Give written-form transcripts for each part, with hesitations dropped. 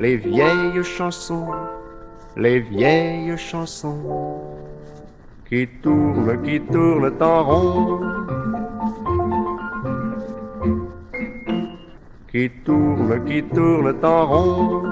les vieilles chansons, les vieilles chansons qui tournent en rond, qui tournent en rond.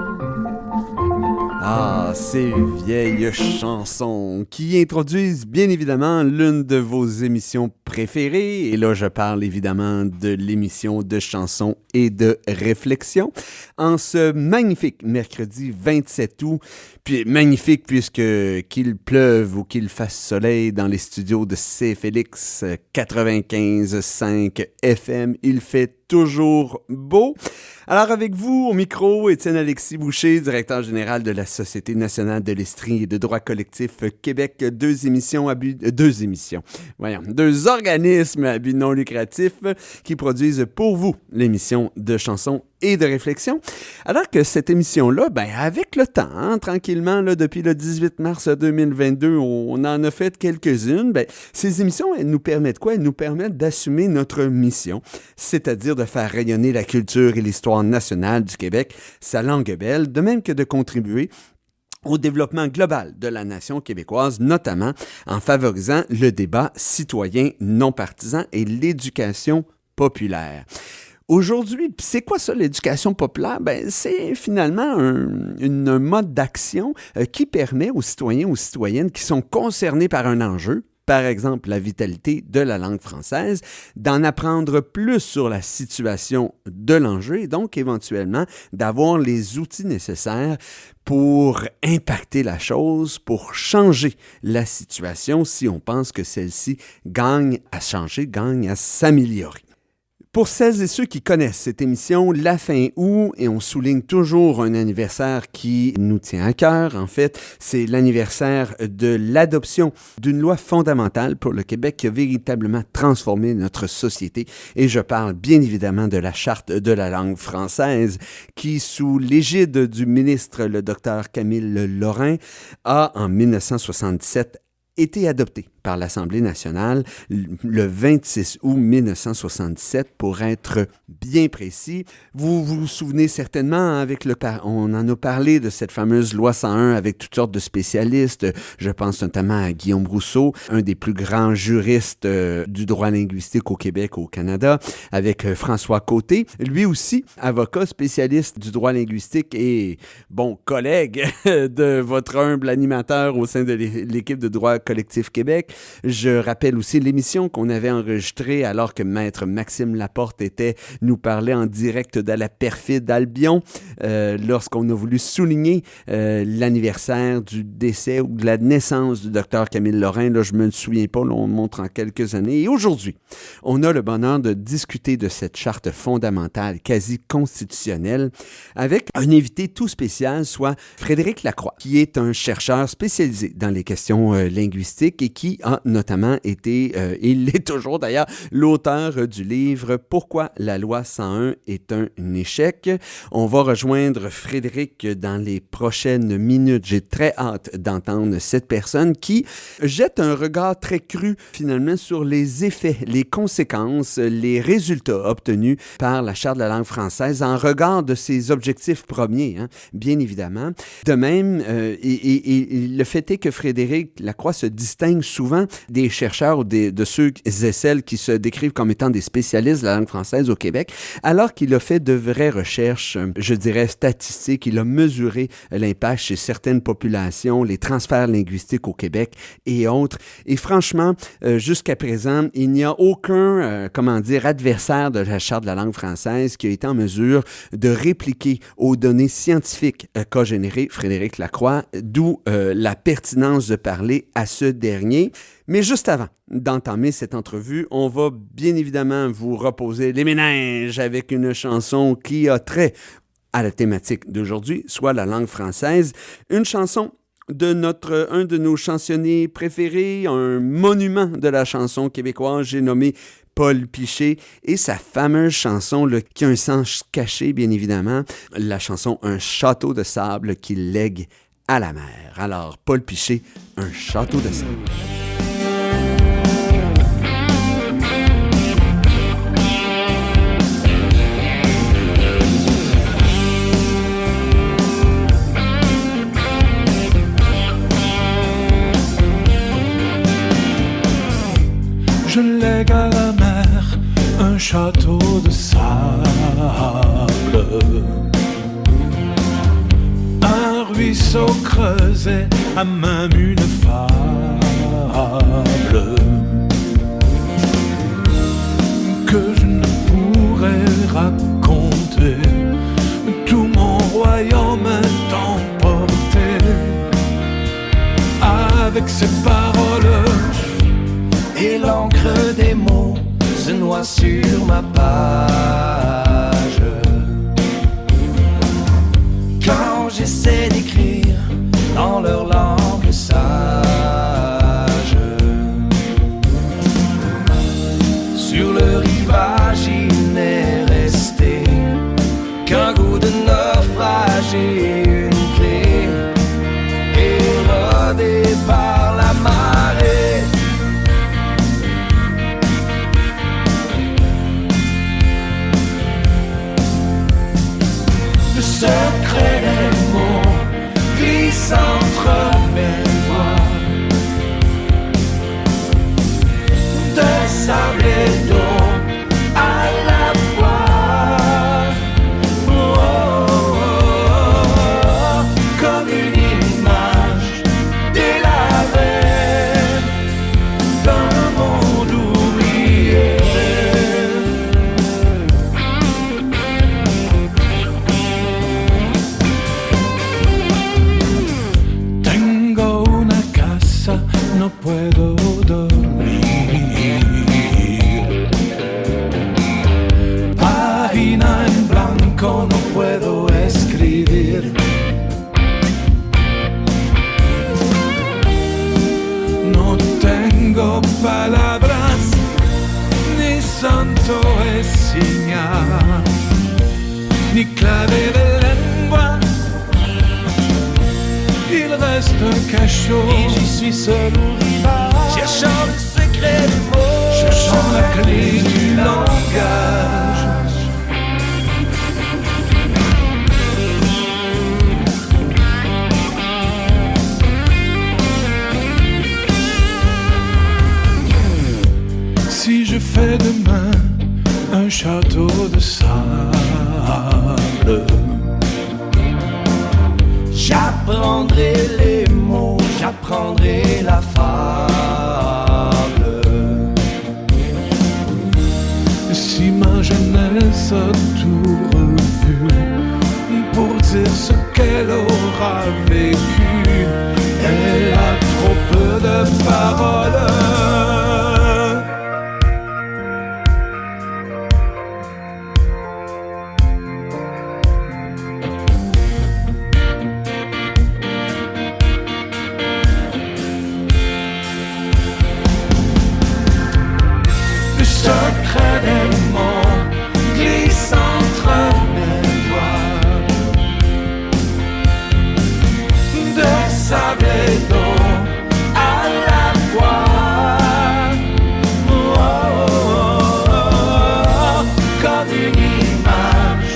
Ah, ces vieilles chansons qui introduisent bien évidemment l'une de vos émissions préférées. Et là, je parle évidemment de l'émission de chansons et de réflexion. En ce magnifique mercredi 27 août, puis magnifique puisque qu'il pleuve ou qu'il fasse soleil dans les studios de CFLX 95.5 FM, il fait toujours beau. Alors avec vous, au micro, Étienne-Alexis Boucher, directeur général de la Société nationale de l'Estrie et de droit collectif Québec, deux organismes à but non lucratif qui produisent pour vous l'émission de chansons et de réflexion. Alors que cette émission-là, avec le temps, tranquillement, là, depuis le 18 mars 2022, on en a fait quelques-unes. Ces émissions, elles nous permettent quoi? Elles nous permettent d'assumer notre mission, c'est-à-dire de faire rayonner la culture et l'histoire nationale du Québec, sa langue belle, de même que de contribuer au développement global de la nation québécoise, notamment en favorisant le débat citoyen non partisan et l'éducation populaire. Aujourd'hui, c'est quoi ça, l'éducation populaire? C'est finalement un mode d'action qui permet aux citoyens, aux citoyennes qui sont concernés par un enjeu, par exemple la vitalité de la langue française, d'en apprendre plus sur la situation de l'enjeu et donc éventuellement d'avoir les outils nécessaires pour impacter la chose, pour changer la situation si on pense que celle-ci gagne à changer, gagne à s'améliorer. Pour celles et ceux qui connaissent cette émission, la fin août, et on souligne toujours un anniversaire qui nous tient à cœur, en fait, c'est l'anniversaire de l'adoption d'une loi fondamentale pour le Québec qui a véritablement transformé notre société. Et je parle bien évidemment de la Charte de la langue française qui, sous l'égide du ministre, le Dr Camille Lorrain, a, en 1977, été adoptée par l'Assemblée nationale le 26 août 1977, pour être bien précis. Vous vous souvenez certainement, on en a parlé de cette fameuse loi 101 avec toutes sortes de spécialistes. Je pense notamment à Guillaume Rousseau, un des plus grands juristes du droit linguistique au Québec, au Canada, avec François Côté, lui aussi avocat spécialiste du droit linguistique et collègue de votre humble animateur au sein de l'équipe de droit collectif Québec. Je rappelle aussi l'émission qu'on avait enregistrée alors que Maître Maxime Laporte nous parlait en direct de la perfide Albion lorsqu'on a voulu souligner l'anniversaire du décès ou de la naissance du docteur Camille Lorrain. Là, je ne me souviens pas, là, on montre en quelques années. Et aujourd'hui, on a le bonheur de discuter de cette charte fondamentale quasi constitutionnelle avec un invité tout spécial, soit Frédéric Lacroix, qui est un chercheur spécialisé dans les questions linguistiques et qui a notamment été, il l'est toujours d'ailleurs, l'auteur du livre « Pourquoi la loi 101 est un échec ». On va rejoindre Frédéric dans les prochaines minutes. J'ai très hâte d'entendre cette personne qui jette un regard très cru finalement sur les effets, les conséquences, les résultats obtenus par la Charte de la langue française en regard de ses objectifs premiers, bien évidemment. De même, et le fait est que Frédéric Lacroix se distingue souvent des chercheurs ou de ceux et celles qui se décrivent comme étant des spécialistes de la langue française au Québec, alors qu'il a fait de vraies recherches, je dirais statistiques. Il a mesuré l'impact chez certaines populations, les transferts linguistiques au Québec et autres. Et franchement, jusqu'à présent, il n'y a aucun, adversaire de la Charte de la langue française qui a été en mesure de répliquer aux données scientifiques qu'a généré Frédéric Lacroix, d'où la pertinence de parler à ce dernier. Mais juste avant d'entamer cette entrevue, on va bien évidemment vous reposer les méninges avec une chanson qui a trait à la thématique d'aujourd'hui, soit la langue française. Une chanson de un de nos chansonniers préférés, un monument de la chanson québécoise, j'ai nommé Paul Piché, et sa fameuse chanson qui a un sens caché, bien évidemment, la chanson « Un château de sable » qu'il lègue à la mer. Alors, Paul Piché, « Un château de sable ». berceau creusé à même une fable que je ne pourrais raconter. Tout mon royaume est emporté avec ces paroles, et l'encre des mots se noie sur ma page. Quand j'essaie d'écrire dans leur langue sage, sur le rivage il n'est resté qu'un goût de naufrage et une clé érodée par la marée. Le secret des mots glisse entre mes doigts, de sable et d'eau à la fois. Oh, oh, oh, comme une image délavée d'un monde oublié. Tengo una casa, no puedo dormir. Página en blanco, no puedo escribir. No tengo palabras, ni santo es señal, ni clave de lengua. Il reste un cachot et j'y suis seul au rivage, cherchant le secret des mots, cherchant la clé du langage. Si je fais demain un château de sable, j'apprendrai les mots, j'apprendrai la fable. Si ma jeunesse a tout revu pour dire ce qu'elle aura vécu, elle a trop peu de paroles. Le secret des mots glisse entre mes doigts, de sable et d'eau à la fois. Oh, oh, oh, oh, comme une image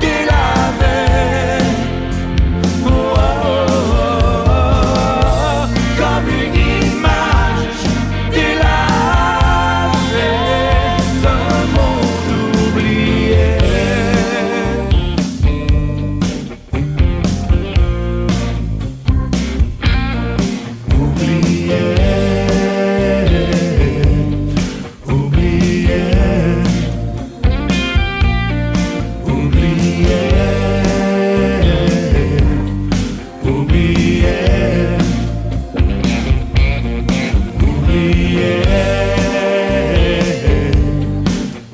délavée. Oh, oh, oh, comme une image délavée d'un monde oublié. Oublié, oublié, oublié, oublié, oublié,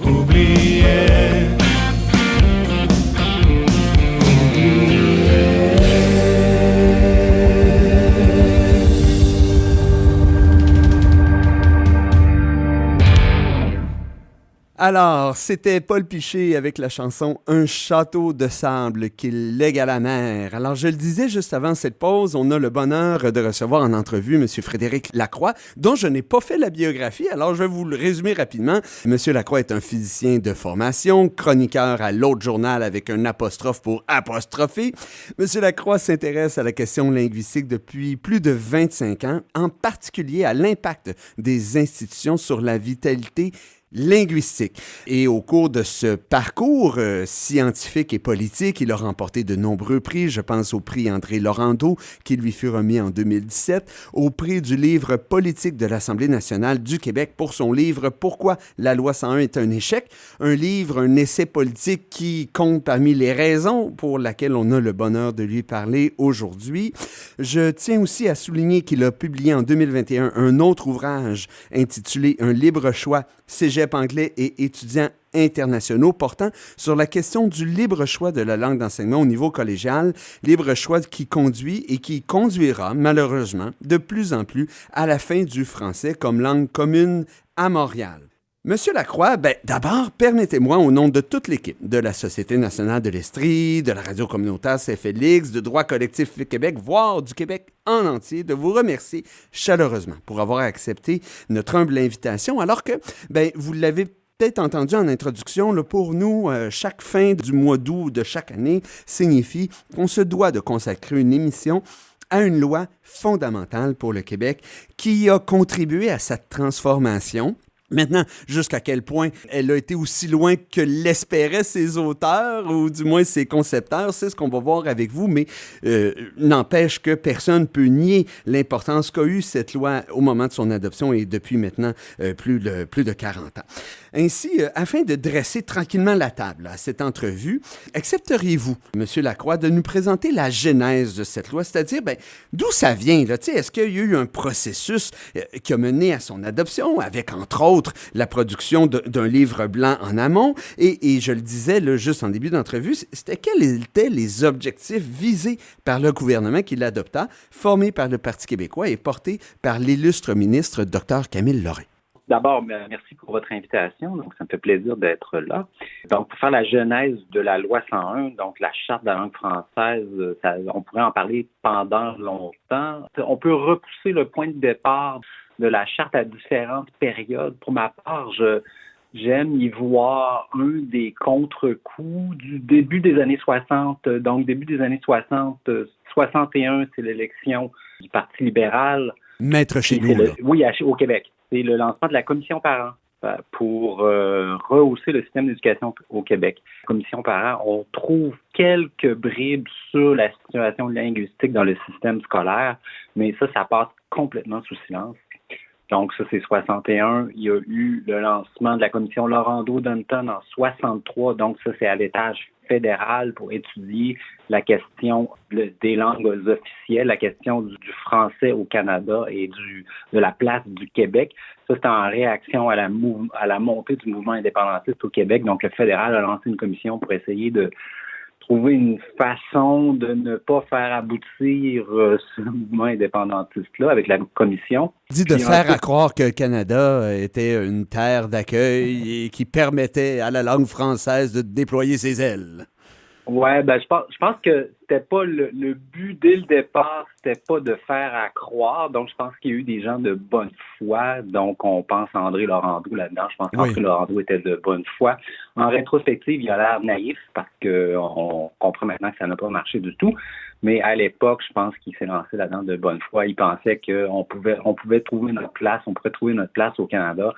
oublié. Alors, c'était Paul Piché avec la chanson « Un château de sable qu'il lègue à la mer ». Alors, je le disais juste avant cette pause, on a le bonheur de recevoir en entrevue M. Frédéric Lacroix, dont je n'ai pas fait la biographie, alors je vais vous le résumer rapidement. M. Lacroix est un physicien de formation, chroniqueur à l'autre journal avec un apostrophe pour apostropher. M. Lacroix s'intéresse à la question linguistique depuis plus de 25 ans, en particulier à l'impact des institutions sur la vitalité linguistique. Et au cours de ce parcours scientifique et politique, il a remporté de nombreux prix. Je pense au prix André Laurendeau, qui lui fut remis en 2017, au prix du livre politique de l'Assemblée nationale du Québec pour son livre « Pourquoi la loi 101 est un échec », un livre, un essai politique qui compte parmi les raisons pour lesquelles on a le bonheur de lui parler aujourd'hui. Je tiens aussi à souligner qu'il a publié en 2021 un autre ouvrage intitulé « Un libre choix, cégep anglais et étudiants internationaux » portant sur la question du libre choix de la langue d'enseignement au niveau collégial, libre choix qui conduit et qui conduira malheureusement de plus en plus à la fin du français comme langue commune à Montréal. Monsieur Lacroix, d'abord, permettez-moi, au nom de toute l'équipe de la Société nationale de l'Estrie, de la radio communautaire CFLX, de Droit collectif Québec, voire du Québec en entier, de vous remercier chaleureusement pour avoir accepté notre humble invitation, alors que, vous l'avez peut-être entendu en introduction, là, pour nous, chaque fin du mois d'août de chaque année signifie qu'on se doit de consacrer une émission à une loi fondamentale pour le Québec qui a contribué à cette transformation. Maintenant, jusqu'à quel point elle a été aussi loin que l'espéraient ses auteurs, ou du moins ses concepteurs, c'est ce qu'on va voir avec vous, mais n'empêche que personne ne peut nier l'importance qu'a eu cette loi au moment de son adoption et depuis maintenant plus de 40 ans. Ainsi, afin de dresser tranquillement la table à cette entrevue, accepteriez-vous, M. Lacroix, de nous présenter la genèse de cette loi, c'est-à-dire d'où ça vient? Là? Est-ce qu'il y a eu un processus qui a mené à son adoption, avec entre autres la production d'un livre blanc en amont? Et je le disais là, juste en début d'entrevue, c'était quels étaient les objectifs visés par le gouvernement qui l'adopta, formé par le Parti québécois et porté par l'illustre ministre Dr Camille Lorrain? D'abord, merci pour votre invitation. Donc, ça me fait plaisir d'être là. Donc, pour faire la genèse de la loi 101, donc la Charte de la langue française, on pourrait en parler pendant longtemps. On peut repousser le point de départ de la Charte à différentes périodes. Pour ma part, j'aime y voir un des contre-coups du début des années 60. Donc, début des années 60, 61, c'est l'élection du Parti libéral. Maître chez nous, là. Oui, au Québec. C'est le lancement de la Commission parents pour rehausser le système d'éducation au Québec. La Commission parents, on trouve quelques bribes sur la situation linguistique dans le système scolaire, mais ça passe complètement sous silence. Donc, ça, c'est 61. Il y a eu le lancement de la Commission Laurendeau-Dunton en 63. Donc, ça, c'est à l'étage fédéral pour étudier la question des langues officielles, la question du français au Canada et de la place du Québec. Ça, c'est en réaction à la montée du mouvement indépendantiste au Québec. Donc, le fédéral a lancé une commission pour essayer de trouver une façon de ne pas faire aboutir ce mouvement indépendantiste-là avec la commission. Dit de faire à croire que le Canada était une terre d'accueil et qui permettait à la langue française de déployer ses ailes. Ouais, je pense que c'était pas le but dès le départ, c'était pas de faire à croire. Donc, je pense qu'il y a eu des gens de bonne foi. Donc, on pense à André Laurendeau là-dedans. Je pense qu'André Laurendeau était de bonne foi. En rétrospective, il a l'air naïf parce qu'on comprend maintenant que ça n'a pas marché du tout. Mais à l'époque, je pense qu'il s'est lancé là-dedans de bonne foi. Il pensait qu'on pouvait trouver notre place, on pourrait trouver notre place au Canada.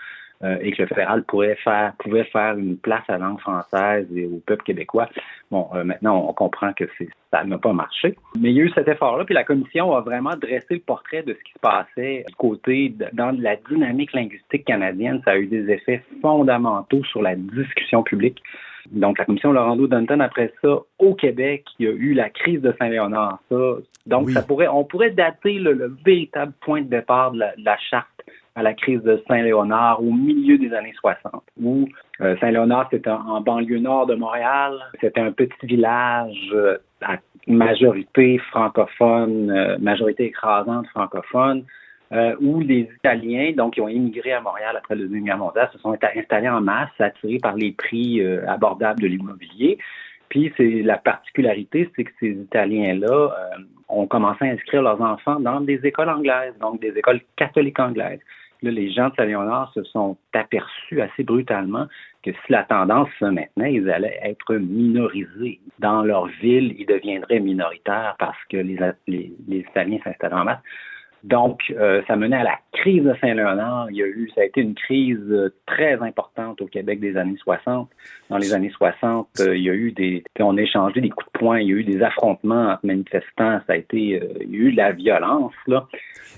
Et que le fédéral pouvait faire une place à la langue française et au peuple québécois. Bon, maintenant, on comprend que ça n'a pas marché. Mais il y a eu cet effort-là, puis la commission a vraiment dressé le portrait de ce qui se passait du côté, dans la dynamique linguistique canadienne. Ça a eu des effets fondamentaux sur la discussion publique. Donc, la commission Laurendeau-Dunton, après ça, au Québec, il y a eu la crise de Saint-Léonard. Donc, on pourrait dater le véritable point de départ de la charte à la crise de Saint-Léonard au milieu des années 60, où Saint-Léonard, c'était en banlieue nord de Montréal. C'était un petit village à majorité francophone, majorité écrasante francophone, où les Italiens, donc, qui ont immigré à Montréal après la Deuxième Guerre mondiale, se sont installés en masse, attirés par les prix abordables de l'immobilier. Puis, la particularité, c'est que ces Italiens-là ont commencé à inscrire leurs enfants dans des écoles anglaises, donc des écoles catholiques anglaises. Là, les gens de Saint-Léonard se sont aperçus assez brutalement que si la tendance se maintenait, ils allaient être minorisés. Dans leur ville, ils deviendraient minoritaires parce que les Italiens s'installaient en masse. Donc, ça menait à la crise de Saint-Léonard. Ça a été une crise très importante au Québec des années 60. Dans les années 60, on a échangé des coups de poing, il y a eu des affrontements entre manifestants, il y a eu de la violence, là.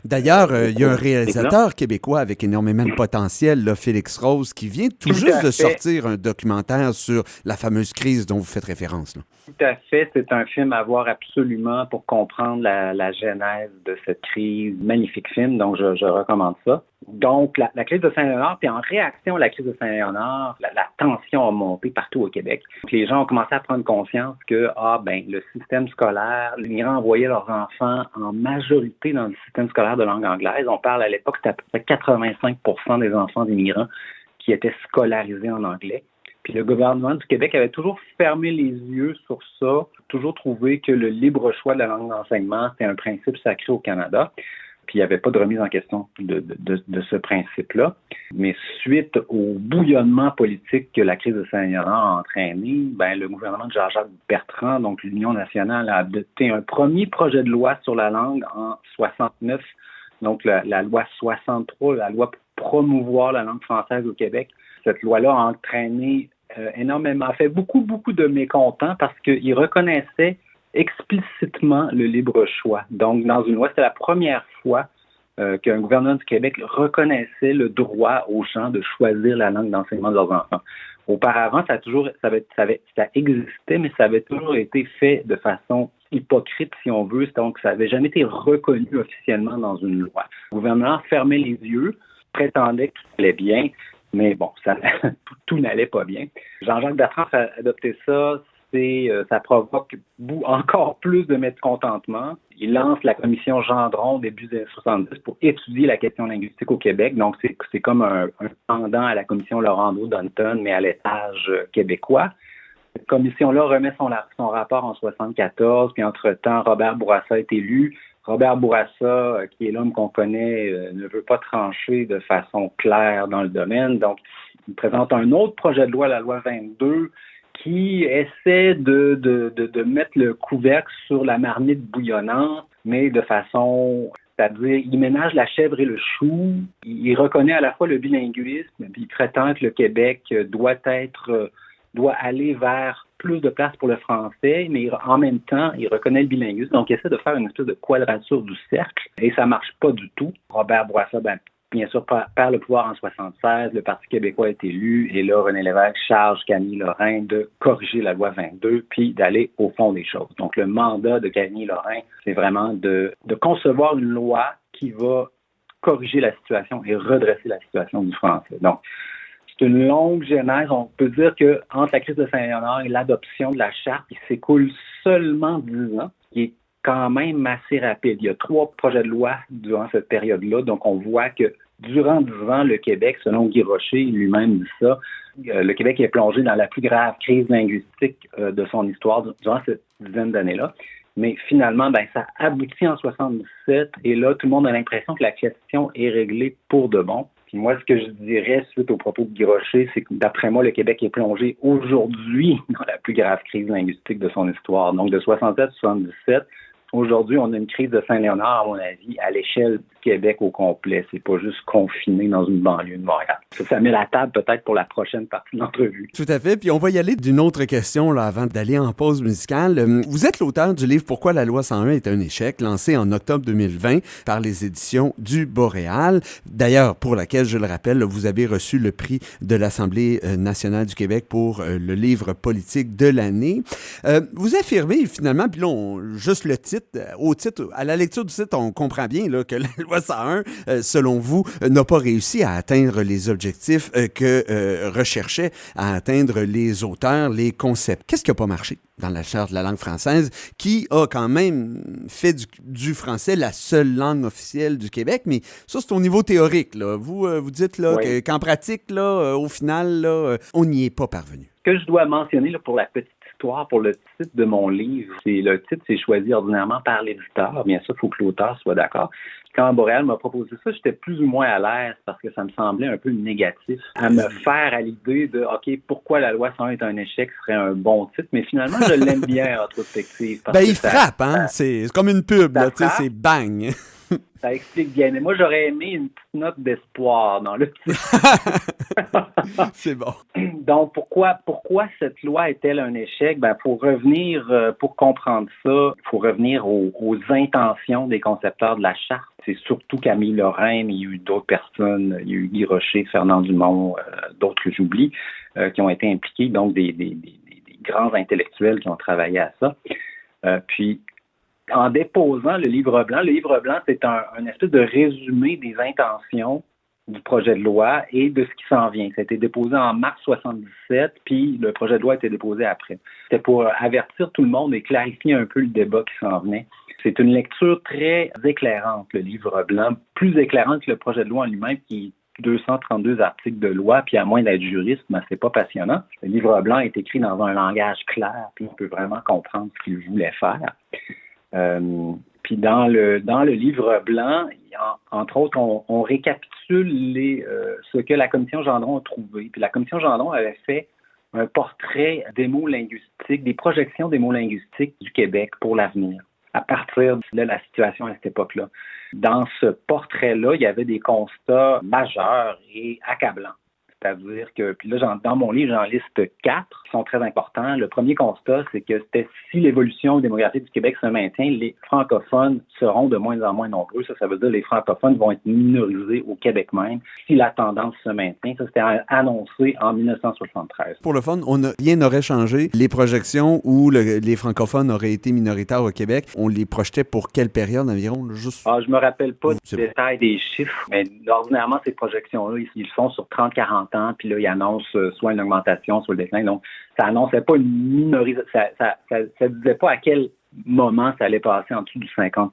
D'ailleurs, il y a un réalisateur québécois avec énormément de potentiel, là, Félix Rose, qui vient tout juste de sortir un documentaire sur la fameuse crise dont vous faites référence, là. Tout à fait. C'est un film à voir absolument pour comprendre la genèse de cette crise. Magnifique film, donc je recommande ça. Donc, la crise de Saint-Léonard, puis en réaction à la crise de Saint-Léonard, la tension a monté partout au Québec. Donc, les gens ont commencé à prendre conscience que, le système scolaire, les migrants envoyaient leurs enfants en majorité dans le système scolaire de langue anglaise. On parle à l'époque, c'était à peu près 85% des enfants des migrants qui étaient scolarisés en anglais. Puis le gouvernement du Québec avait toujours fermé les yeux sur ça, toujours trouvé que le libre choix de la langue d'enseignement, c'était un principe sacré au Canada. Puis il n'y avait pas de remise en question de ce principe-là. Mais suite au bouillonnement politique que la crise de Saint-Léonard a entraîné, le gouvernement de Jean-Jacques Bertrand, donc l'Union nationale, a adopté un premier projet de loi sur la langue en 69, donc la loi 63, la loi pour promouvoir la langue française au Québec. Cette loi-là a entraîné a fait beaucoup de mécontents parce qu'il reconnaissait explicitement le libre choix. Donc, dans une loi, c'était la première fois qu'un gouvernement du Québec reconnaissait le droit aux gens de choisir la langue d'enseignement de leurs enfants. Auparavant, ça existait, mais ça avait toujours été fait de façon hypocrite, si on veut. Donc, ça n'avait jamais été reconnu officiellement dans une loi. Le gouvernement fermait les yeux, prétendait que tout allait bien, mais bon, tout n'allait pas bien. Jean-Jacques Bertrand a adopté ça. Ça provoque encore plus de mécontentement. Il lance la commission Gendron début des années 70 pour étudier la question linguistique au Québec. Donc, c'est comme un pendant à la commission Laurando-Dunton, mais à l'étage québécois. Cette commission-là remet son rapport en 74, puis entre-temps, Robert Bourassa est élu. Robert Bourassa, qui est l'homme qu'on connaît, ne veut pas trancher de façon claire dans le domaine. Donc, il présente un autre projet de loi, la loi 22, qui essaie de mettre le couvercle sur la marmite bouillonnante, mais de façon, c'est-à-dire, il ménage la chèvre et le chou. Il reconnaît à la fois le bilinguisme, puis il prétend que le Québec doit aller vers plus de place pour le français, mais en même temps, il reconnaît le bilinguisme. Donc, il essaie de faire une espèce de quadrature du cercle, et ça marche pas du tout. Robert Bourassa, bien sûr, perd le pouvoir en 76, le Parti québécois est élu, et là, René Lévesque charge Camille Lorrain de corriger la loi 22, puis d'aller au fond des choses. Donc, le mandat de Camille Lorrain, c'est vraiment de concevoir une loi qui va corriger la situation et redresser la situation du français. Donc, c'est une longue genèse. On peut dire qu'entre la crise de Saint-Léonard et l'adoption de la charte, il s'écoule seulement 10 ans, qui est quand même assez rapide. Il y a 3 projets de loi durant cette période-là. Donc, on voit que durant 10 ans, le Québec, selon Guy Rocher, lui-même dit ça, le Québec est plongé dans la plus grave crise linguistique de son histoire durant cette dizaine d'années-là. Mais finalement, ça aboutit en 77 et là, tout le monde a l'impression que la question est réglée pour de bon. Puis moi, ce que je dirais suite aux propos de Guy Rocher, c'est que d'après moi, le Québec est plongé aujourd'hui dans la plus grave crise linguistique de son histoire. Donc de 67 à 77, aujourd'hui, on a une crise de Saint-Léonard, à mon avis, à l'échelle du Québec au complet. C'est pas juste confiné dans une banlieue de Montréal. Ça met la table peut-être pour la prochaine partie de l'entrevue. Tout à fait. Puis on va y aller d'une autre question là, avant d'aller en pause musicale. Vous êtes l'auteur du livre « Pourquoi la loi 101 est un échec », lancé en octobre 2020 par les éditions du Boréal. D'ailleurs, pour laquelle, je le rappelle, vous avez reçu le prix de l'Assemblée nationale du Québec pour le livre politique de l'année. Vous affirmez finalement, puis là, juste le titre, à la lecture du titre, on comprend bien là, que la loi 101, selon vous, n'a pas réussi à atteindre les objectifs que recherchaient à atteindre les auteurs, les concepts. Qu'est-ce qui n'a pas marché dans la Charte de la langue française, qui a quand même fait du français la seule langue officielle du Québec, mais ça, c'est au niveau théorique. Là. Vous dites là, oui. qu'en pratique, là, au final, là, on n'y est pas parvenu. Ce que je dois mentionner là, pour la petite histoire, pour le titre de mon livre, le titre, c'est choisi ordinairement par l'éditeur. Bien sûr, il faut que l'auteur soit d'accord. Quand Boréal m'a proposé ça, j'étais plus ou moins à l'aise parce que ça me semblait un peu négatif à me faire à l'idée de « OK, pourquoi la loi 101 est un échec » serait un bon titre, mais finalement, je l'aime bien en rétrospective. Il frappe, hein? C'est comme une pub, là, tu sais, c'est bang! Ça explique bien. Mais moi, j'aurais aimé une petite note d'espoir dans le titre. C'est bon. Donc, pourquoi cette loi est-elle un échec? Pour comprendre ça, il faut revenir aux intentions des concepteurs de la charte. C'est surtout Camille Lorrain, mais il y a eu d'autres personnes, il y a eu Guy Rocher, Fernand Dumont, d'autres que j'oublie, qui ont été impliqués, donc des grands intellectuels qui ont travaillé à ça. Puis, en déposant le livre blanc, c'est un espèce de résumé des intentions du projet de loi et de ce qui s'en vient. Ça a été déposé en mars 77, puis le projet de loi a été déposé après. C'était pour avertir tout le monde et clarifier un peu le débat qui s'en venait. C'est une lecture très éclairante, le livre blanc, plus éclairante que le projet de loi en lui-même, qui est 232 articles de loi, puis à moins d'être juriste, c'est pas passionnant. Le livre blanc est écrit dans un langage clair, puis on peut vraiment comprendre ce qu'il voulait faire. Puis dans le livre blanc, entre autres, on récapitule ce que la commission Gendron a trouvé. Puis la commission Gendron avait fait un portrait des mots linguistiques, des projections des mots linguistiques du Québec pour l'avenir, à partir de la situation à cette époque-là. Dans ce portrait-là, il y avait des constats majeurs et accablants. C'est-à-dire que, puis là, dans mon livre, j'en liste 4 qui sont très importants. Le premier constat, c'est que si l'évolution démographique du Québec se maintient, les francophones seront de moins en moins nombreux. Ça veut dire que les francophones vont être minorisés au Québec même si la tendance se maintient. Ça, c'était annoncé en 1973. Pour le fun, rien n'aurait changé. Les projections où les francophones auraient été minoritaires au Québec, on les projetait pour quelle période environ? Je me rappelle pas du détail des chiffres, mais ordinairement, ces projections-là, ils sont sur 30-40 ans, puis là, ils annoncent soit une augmentation, soit le déclin. Donc, ça annonçait pas une minorisation. Ça disait pas à quel moment ça allait passer en dessous du 50%,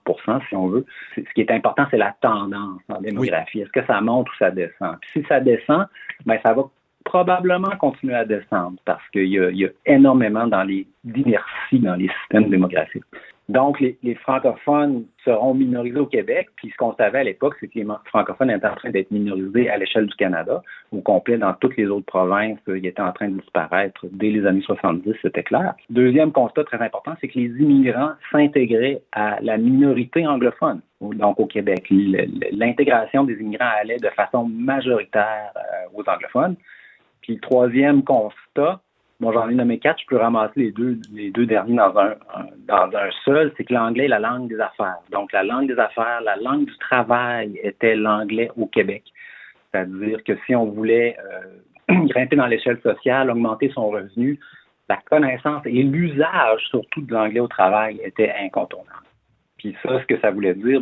si on veut. Ce qui est important, c'est la tendance en démographie. Oui. Est-ce que ça monte ou ça descend? Puis si ça descend, ça va probablement continuer à descendre parce qu'il y a énormément d'inertie dans les systèmes démographiques. Donc, les francophones seront minorisés au Québec. Puis, ce qu'on savait à l'époque, c'est que les francophones étaient en train d'être minorisés à l'échelle du Canada, au complet dans toutes les autres provinces. Ils étaient en train de disparaître dès les années 70, c'était clair. Deuxième constat très important, c'est que les immigrants s'intégraient à la minorité anglophone. Donc, au Québec, l'intégration des immigrants allait de façon majoritaire aux anglophones. Puis, le troisième constat, j'en ai nommé 4, je peux ramasser les deux derniers dans un seul, c'est que l'anglais est la langue des affaires. Donc, la langue des affaires, la langue du travail était l'anglais au Québec. C'est-à-dire que si on voulait grimper dans l'échelle sociale, augmenter son revenu, la connaissance et l'usage surtout de l'anglais au travail était incontournable. Puis ça, ce que ça voulait dire,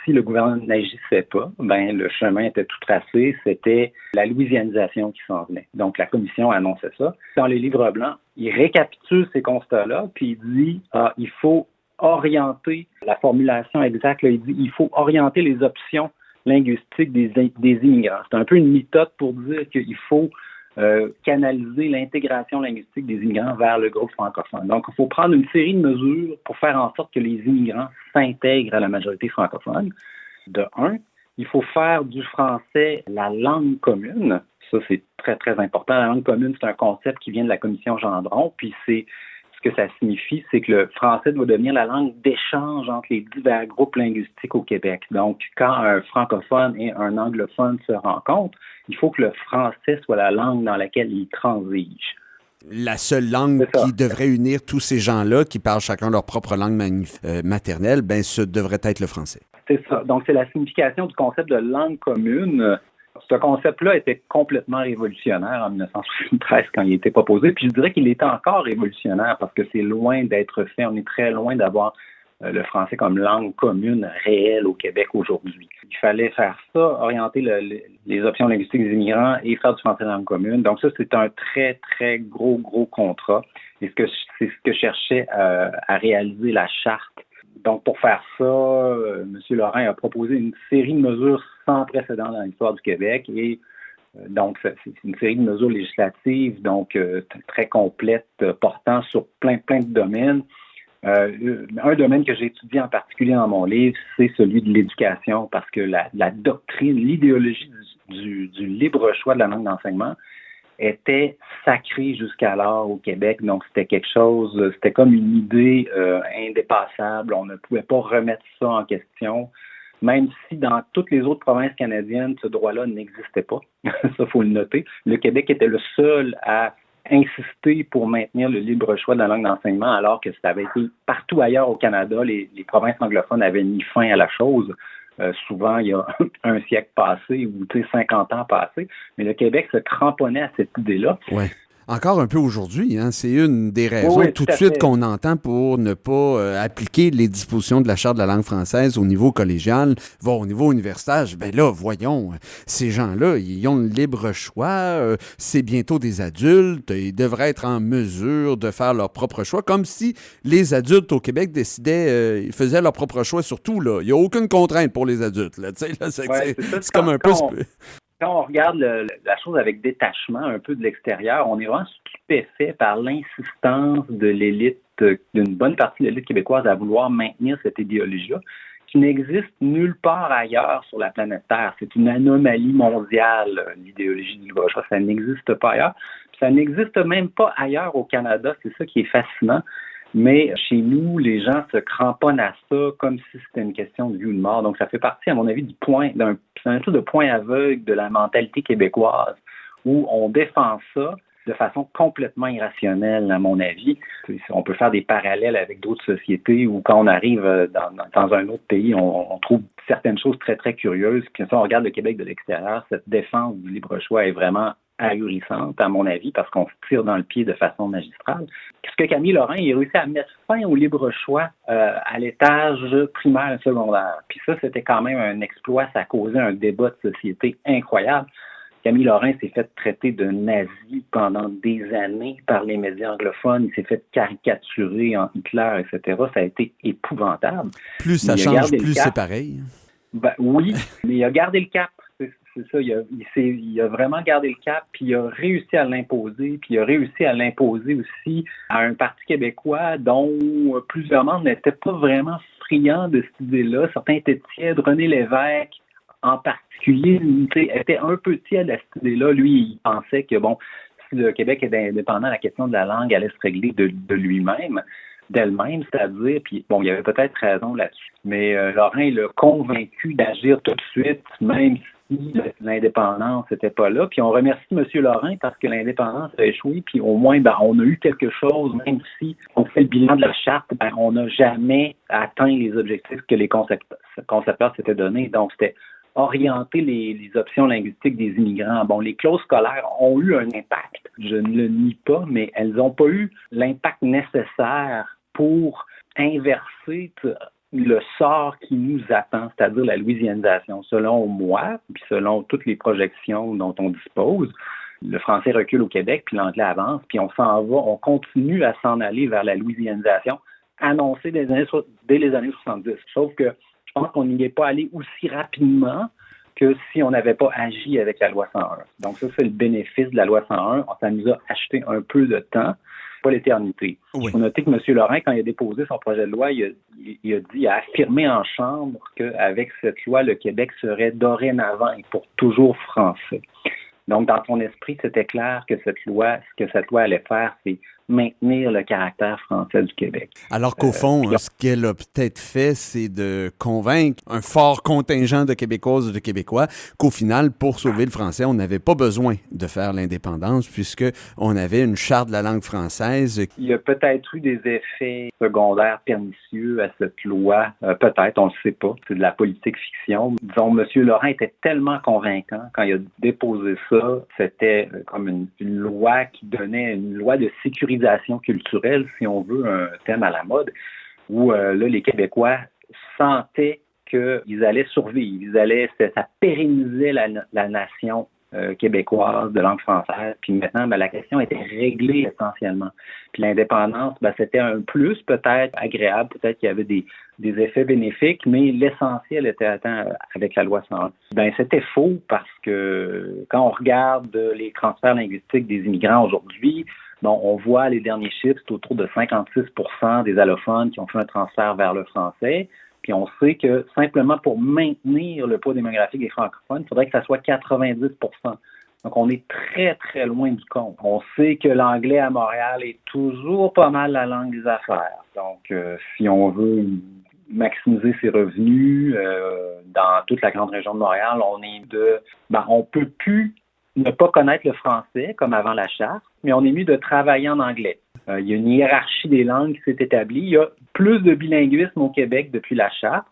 si le gouvernement n'agissait pas, le chemin était tout tracé, c'était la louisianisation qui s'en venait. Donc, la commission annonçait ça. Dans les livres blancs, il récapitule ces constats-là, puis il dit il faut orienter, la formulation exacte, là, il dit il faut orienter les options linguistiques des immigrants. C'est un peu une méthode pour dire qu'il faut canaliser l'intégration linguistique des immigrants vers le groupe francophone. Donc, il faut prendre une série de mesures pour faire en sorte que les immigrants s'intègrent à la majorité francophone. De un, il faut faire du français la langue commune. Ça, c'est très, très important. La langue commune, c'est un concept qui vient de la commission Gendron, puis ce que ça signifie, c'est que le français doit devenir la langue d'échange entre les divers groupes linguistiques au Québec. Donc, quand un francophone et un anglophone se rencontrent, il faut que le français soit la langue dans laquelle ils transigent. La seule langue qui devrait unir tous ces gens-là qui parlent chacun leur propre langue maternelle, ce devrait être le français. C'est ça. Donc, c'est la signification du concept de langue commune. Ce concept-là était complètement révolutionnaire en 1973 quand il a été proposé. Puis je dirais qu'il était encore révolutionnaire parce que c'est loin d'être fait. On est très loin d'avoir le français comme langue commune réelle au Québec aujourd'hui. Il fallait faire ça, orienter les options linguistiques des immigrants et faire du français langue commune. Donc ça, c'est un très, très gros contrat. Et c'est ce que cherchait à réaliser la charte. Donc, pour faire ça, M. Lorrain a proposé une série de mesures sans précédent dans l'histoire du Québec. Et donc, c'est une série de mesures législatives, donc très complètes, portant sur plein de domaines. Un domaine que j'ai étudié en particulier dans mon livre, c'est celui de l'éducation, parce que la doctrine, l'idéologie du libre choix de la langue d'enseignement était sacrée jusqu'alors au Québec. Donc, c'était comme une idée indépassable. On ne pouvait pas remettre ça en question. même si dans toutes les autres provinces canadiennes, ce droit-là n'existait pas. Ça, faut le noter. Le Québec était le seul à insister pour maintenir le libre choix de la langue d'enseignement, alors que ça avait été partout ailleurs au Canada. Les provinces anglophones avaient mis fin à la chose. Souvent, il y a un siècle passé ou 50 ans passés. Mais le Québec se cramponnait à cette idée-là. Ouais. Encore un peu aujourd'hui, hein? C'est une des raisons Oui, tout de suite qu'on entend pour ne pas appliquer les dispositions de la Charte de la langue française au niveau collégial, voire au niveau universitaire. Ben là, voyons, ces gens-là, ils ont le libre choix, c'est bientôt des adultes, ils devraient être en mesure de faire leur propre choix, comme si les adultes au Québec décidaient, ils faisaient leur propre choix sur tout, là. Il n'y a aucune contrainte pour les adultes, là. Tu sais, là, c'est comme un peu... Quand on regarde la chose avec détachement un peu de l'extérieur, on est vraiment stupéfait par l'insistance de l'élite, d'une bonne partie de l'élite québécoise à vouloir maintenir cette idéologie-là, qui n'existe nulle part ailleurs sur la planète Terre. C'est une anomalie mondiale, l'idéologie du libre choix. Ça n'existe pas ailleurs. Puis ça n'existe même pas ailleurs au Canada. C'est ça qui est fascinant. Mais chez nous, les gens se cramponnent à ça comme si c'était une question de vie ou de mort. Donc, ça fait partie, à mon avis, c'est un truc de point aveugle de la mentalité québécoise où on défend ça de façon complètement irrationnelle, à mon avis. On peut faire des parallèles avec d'autres sociétés où quand on arrive dans un autre pays, on trouve certaines choses très, très curieuses. Puis si on regarde le Québec de l'extérieur, cette défense du libre choix est vraiment ahurissante, à mon avis, parce qu'on se tire dans le pied de façon magistrale. Ce que Camille Lorrain, il a réussi à mettre fin au libre choix à l'étage primaire et secondaire. Puis ça, c'était quand même un exploit. Ça a causé un débat de société incroyable. Camille Lorrain s'est fait traiter de nazi pendant des années par les médias anglophones. Il s'est fait caricaturer en Hitler, etc. Ça a été épouvantable. Plus ça change, plus c'est pareil. Ben, oui, mais il a gardé le cap. C'est ça, il a vraiment gardé le cap, puis il a réussi à l'imposer, puis il a réussi à l'imposer aussi à un Parti québécois dont plusieurs membres n'étaient pas vraiment friands de cette idée-là. Certains étaient tièdes. René Lévesque, en particulier, était un peu tiède à cette idée-là. Lui, il pensait que, bon, si le Québec était indépendant, la question de la langue allait se régler de lui-même, d'elle-même, c'est-à-dire, puis bon, il y avait peut-être raison là-dessus, mais Lorrain l'a convaincu d'agir tout de suite, même si l'indépendance n'était pas là. Puis on remercie M. Lorrain parce que l'indépendance a échoué, puis au moins, on a eu quelque chose, même si on fait le bilan de la charte, on n'a jamais atteint les objectifs que les concepteurs s'étaient donnés. Donc, c'était orienter les options linguistiques des immigrants. Bon, les clauses scolaires ont eu un impact. Je ne le nie pas, mais elles n'ont pas eu l'impact nécessaire pour inverser le sort qui nous attend, c'est-à-dire la louisianisation. Selon moi, puis selon toutes les projections dont on dispose, le français recule au Québec, puis l'anglais avance, puis on continue à s'en aller vers la louisianisation annoncée dès les années 70. Sauf que je pense qu'on n'y est pas allé aussi rapidement que si on n'avait pas agi avec la loi 101. Donc ça, c'est le bénéfice de la loi 101. Ça nous a acheté un peu de temps, pas l'éternité. Oui. Il faut noter que M. Lorrain, quand il a déposé son projet de loi, il a affirmé en Chambre qu'avec cette loi, le Québec serait dorénavant et pour toujours français. Donc, dans son esprit, c'était clair que ce que cette loi allait faire, c'est maintenir le caractère français du Québec. Alors qu'au fond, ce qu'elle a peut-être fait, c'est de convaincre un fort contingent de Québécoises et de Québécois qu'au final, pour sauver le français, on n'avait pas besoin de faire l'indépendance puisqu'on avait une charte de la langue française. Il y a peut-être eu des effets secondaires pernicieux à cette loi. Peut-être, on ne le sait pas. C'est de la politique fiction. Disons, M. Lorrain était tellement convaincant quand il a déposé ça. C'était comme une loi qui donnait une loi de sécurisation culturelle, si on veut, un thème à la mode, où là, les Québécois sentaient qu'ils allaient survivre. Ça pérennisait la nation québécoise de langue française. Puis maintenant, la question était réglée essentiellement. Puis l'indépendance, c'était un plus peut-être agréable, peut-être qu'il y avait des effets bénéfiques, mais l'essentiel était atteint avec la loi 101. C'était faux parce que quand on regarde les transferts linguistiques des immigrants aujourd'hui, on voit les derniers chiffres, c'est autour de 56% des allophones qui ont fait un transfert vers le français. Puis on sait que simplement pour maintenir le poids démographique des francophones, il faudrait que ça soit 90%. Donc on est très, très loin du compte. On sait que l'anglais à Montréal est toujours pas mal la langue des affaires. Donc si on veut maximiser ses revenus. Dans toute la grande région de Montréal, on peut plus ne pas connaître le français comme avant la charte, mais on est mieux de travailler en anglais. Il y a une hiérarchie des langues qui s'est établie. Il y a plus de bilinguisme au Québec depuis la charte.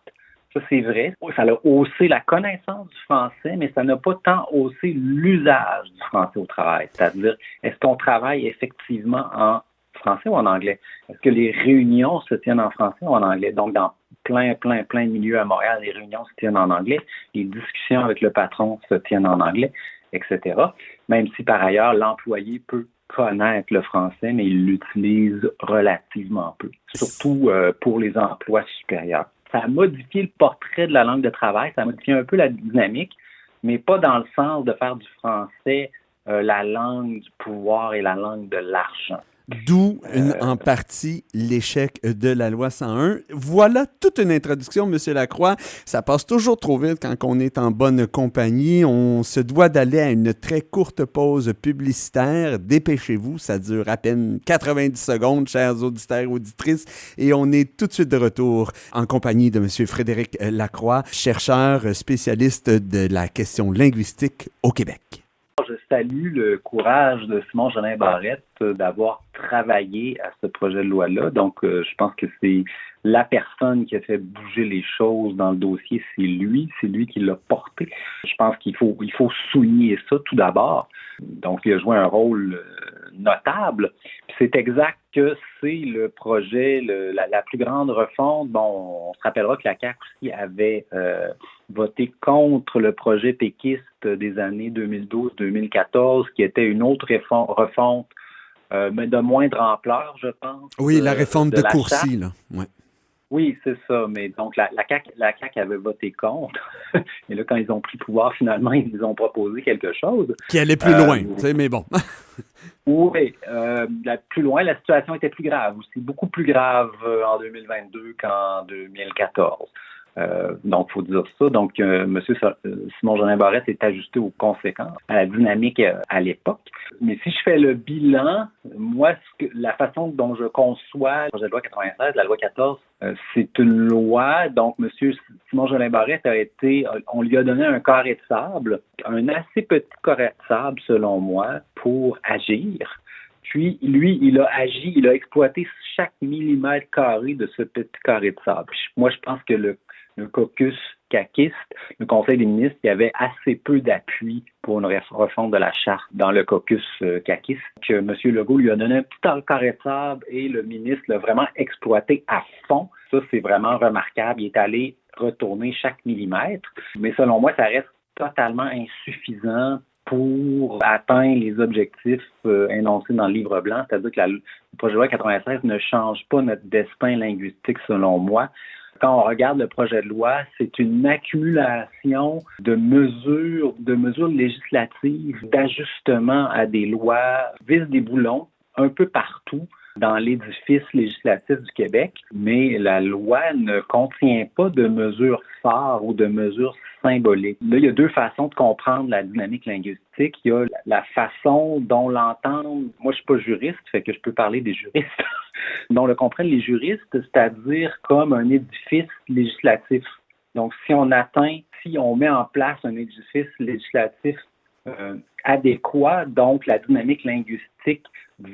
Ça, c'est vrai. Ça a haussé la connaissance du français, mais ça n'a pas tant haussé l'usage du français au travail. C'est-à-dire, est-ce qu'on travaille effectivement en français ou en anglais? Est-ce que les réunions se tiennent en français ou en anglais? Donc, dans plein de milieux à Montréal, les réunions se tiennent en anglais, les discussions avec le patron se tiennent en anglais, etc. Même si, par ailleurs, l'employé peut connaître le français, mais il l'utilise relativement peu, surtout pour les emplois supérieurs. Ça a modifié le portrait de la langue de travail, ça a modifié un peu la dynamique, mais pas dans le sens de faire du français la langue du pouvoir et la langue de l'argent. D'où en partie l'échec de la loi 101. Voilà toute une introduction, M. Lacroix. Ça passe toujours trop vite quand on est en bonne compagnie. On se doit d'aller à une très courte pause publicitaire. Dépêchez-vous, ça dure à peine 90 secondes, chers auditeurs et auditrices. Et on est tout de suite de retour en compagnie de M. Frédéric Lacroix, chercheur spécialiste de la question linguistique au Québec. Je salue le courage de Simon Jolin Barrette d'avoir travaillé à ce projet de loi-là. Donc, je pense que c'est la personne qui a fait bouger les choses dans le dossier, c'est lui qui l'a porté. Je pense qu'il faut souligner ça tout d'abord. Donc, il a joué un rôle notable. Puis c'est exact que c'est le projet, la plus grande refonte. Bon, on se rappellera que la CAQ aussi avait voté contre le projet péquiste des années 2012-2014, qui était une autre refonte, mais de moindre ampleur, je pense. Oui, la réforme de Courcy, là. Ouais. Oui, c'est ça. Mais donc, la CAQ avait voté contre. Et là, quand ils ont pris le pouvoir, finalement, ils ont proposé quelque chose. Qui allait plus loin, tu sais, mais bon. Oui, plus loin, la situation était plus grave aussi. Beaucoup plus grave en 2022 qu'en 2014. Donc, il faut dire ça. Donc, M. Simon Jolin Barrette est ajusté aux conséquences, à la dynamique à l'époque. Mais si je fais le bilan, moi, la façon dont je conçois le projet de loi 96, la loi 14, c'est une loi. Donc, M. Simon Jolin Barrette on lui a donné un carré de sable, un assez petit carré de sable, selon moi, pour agir. Puis, lui, il a agi, il a exploité chaque millimètre carré de ce petit carré de sable. Puis, moi, je pense que le caucus caquiste, le Conseil des ministres, il y avait assez peu d'appui pour une refonte de la charte dans le caucus caquiste, que M. Legault lui a donné un petit carré de sable et le ministre l'a vraiment exploité à fond. Ça, c'est vraiment remarquable. Il est allé retourner chaque millimètre. Mais selon moi, ça reste totalement insuffisant pour atteindre les objectifs énoncés dans le livre blanc, c'est-à-dire que le projet de loi 96 ne change pas notre destin linguistique, selon moi. Quand on regarde le projet de loi, c'est une accumulation de mesures législatives, d'ajustements à des lois, vise des boulons un peu partout dans l'édifice législatif du Québec, mais la loi ne contient pas de mesures phares ou de mesures symboliques. Là, il y a deux façons de comprendre la dynamique linguistique. Il y a la façon dont l'entendent, moi je suis pas juriste, fait que je peux parler des juristes, dont le comprennent les juristes, c'est-à-dire comme un édifice législatif. Donc, si on met en place un édifice législatif adéquat, donc la dynamique linguistique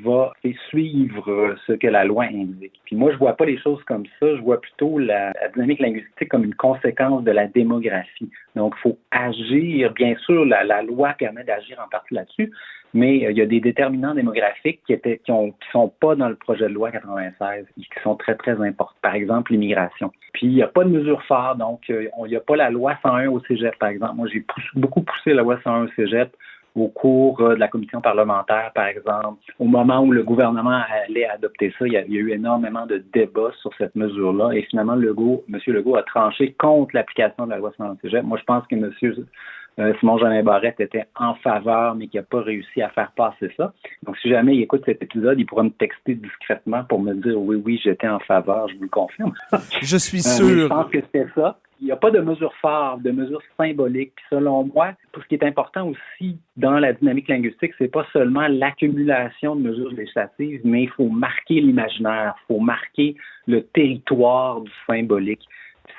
va suivre ce que la loi indique. Puis moi, je vois pas les choses comme ça, je vois plutôt la dynamique linguistique comme une conséquence de la démographie. Donc, il faut agir. Bien sûr, la loi permet d'agir en partie là-dessus, mais il y a des déterminants démographiques qui sont pas dans le projet de loi 96 et qui sont très, très importants. Par exemple, l'immigration. Puis, il n'y a pas de mesure phare, donc il n'y a pas la loi 101 au cégep, par exemple. Moi, j'ai beaucoup poussé la loi 101 au cégep au cours de la commission parlementaire, par exemple. Au moment où le gouvernement allait adopter ça, il y a eu énormément de débats sur cette mesure-là. Et finalement, M. Legault a tranché contre l'application de la loi 101 au cégep. Moi, je pense que M. Simon Jolin Barrette était en faveur, mais qui n'a pas réussi à faire passer ça. Donc, si jamais il écoute cet épisode, il pourra me texter discrètement pour me dire « Oui, j'étais en faveur, je vous le confirme. » Je suis sûr. Je pense que c'était ça. Il n'y a pas de mesures fortes, de mesures symboliques. Puis selon moi, tout ce qui est important aussi dans la dynamique linguistique, c'est pas seulement l'accumulation de mesures législatives, mais il faut marquer l'imaginaire, il faut marquer le territoire du symbolique.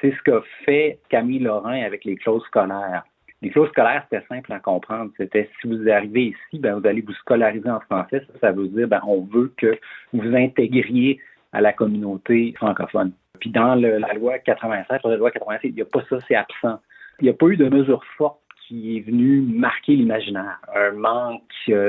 C'est ce qu'a fait Camille Lorrain avec les clauses scolaires. Les clauses scolaires, c'était simple à comprendre. C'était si vous arrivez ici, vous allez vous scolariser en français. Ça veut dire on veut que vous intégriez à la communauté francophone. Puis dans la loi 96, la loi 96, il n'y a pas ça, c'est absent. Il n'y a pas eu de mesure forte qui est venue marquer l'imaginaire. Un manque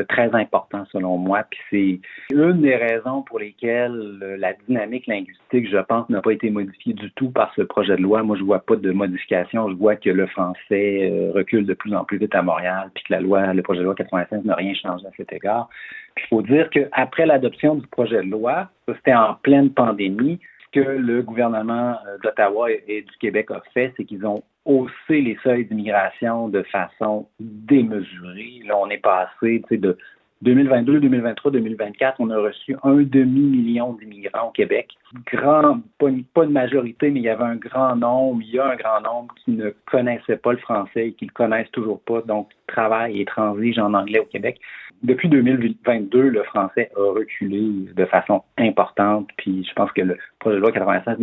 très important selon moi. Puis c'est une des raisons pour lesquelles la dynamique linguistique, je pense, n'a pas été modifiée du tout par ce projet de loi. Moi, je vois pas de modification. Je vois que le français recule de plus en plus vite à Montréal, puis que le projet de loi 85 n'a rien changé à cet égard. Puis il faut dire qu'après l'adoption du projet de loi, ça c'était en pleine pandémie, ce que le gouvernement d'Ottawa et du Québec a fait, c'est qu'ils ont haussé les seuils d'immigration de façon démesurée. Là, on est passé de 2022, 2023, 2024, on a reçu 1,5 million d'immigrants au Québec. Pas une majorité, mais il y avait un grand nombre, il y a un grand nombre qui ne connaissaient pas le français et qui ne le connaissent toujours pas, donc travaillent et transigent en anglais au Québec. Depuis 2022, le français a reculé de façon importante, puis je pense que le projet de loi 96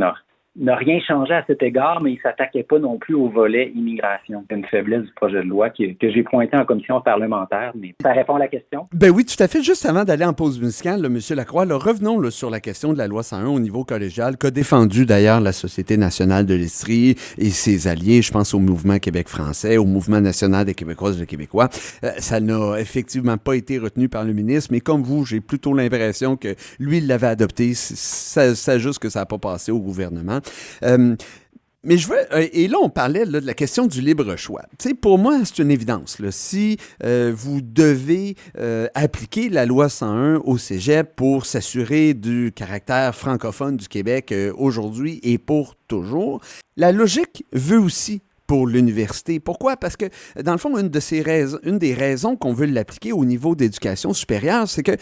n'a rien changé à cet égard, mais il ne s'attaquait pas non plus au volet immigration. C'est une faiblesse du projet de loi que j'ai pointé en commission parlementaire, mais ça répond à la question. Ben oui, tout à fait. Juste avant d'aller en pause musicale, là, M. Lacroix, là, revenons là, sur la question de la loi 101 au niveau collégial, qu'a défendu d'ailleurs la Société nationale de l'Estrie et ses alliés, je pense au Mouvement Québec français, au Mouvement national des Québécoises et des Québécois. Ça n'a effectivement pas été retenu par le ministre, mais comme vous, j'ai plutôt l'impression que lui, il l'avait adopté. C'est juste que ça n'a pas passé au gouvernement. Mais et là, on parlait là, de la question du libre choix. Tu sais, pour moi, c'est une évidence. Là. Si vous devez appliquer la loi 101 au cégep pour s'assurer du caractère francophone du Québec aujourd'hui et pour toujours, la logique veut aussi pour l'université. Pourquoi? Parce que, dans le fond, une des raisons qu'on veut l'appliquer au niveau d'éducation supérieure, c'est que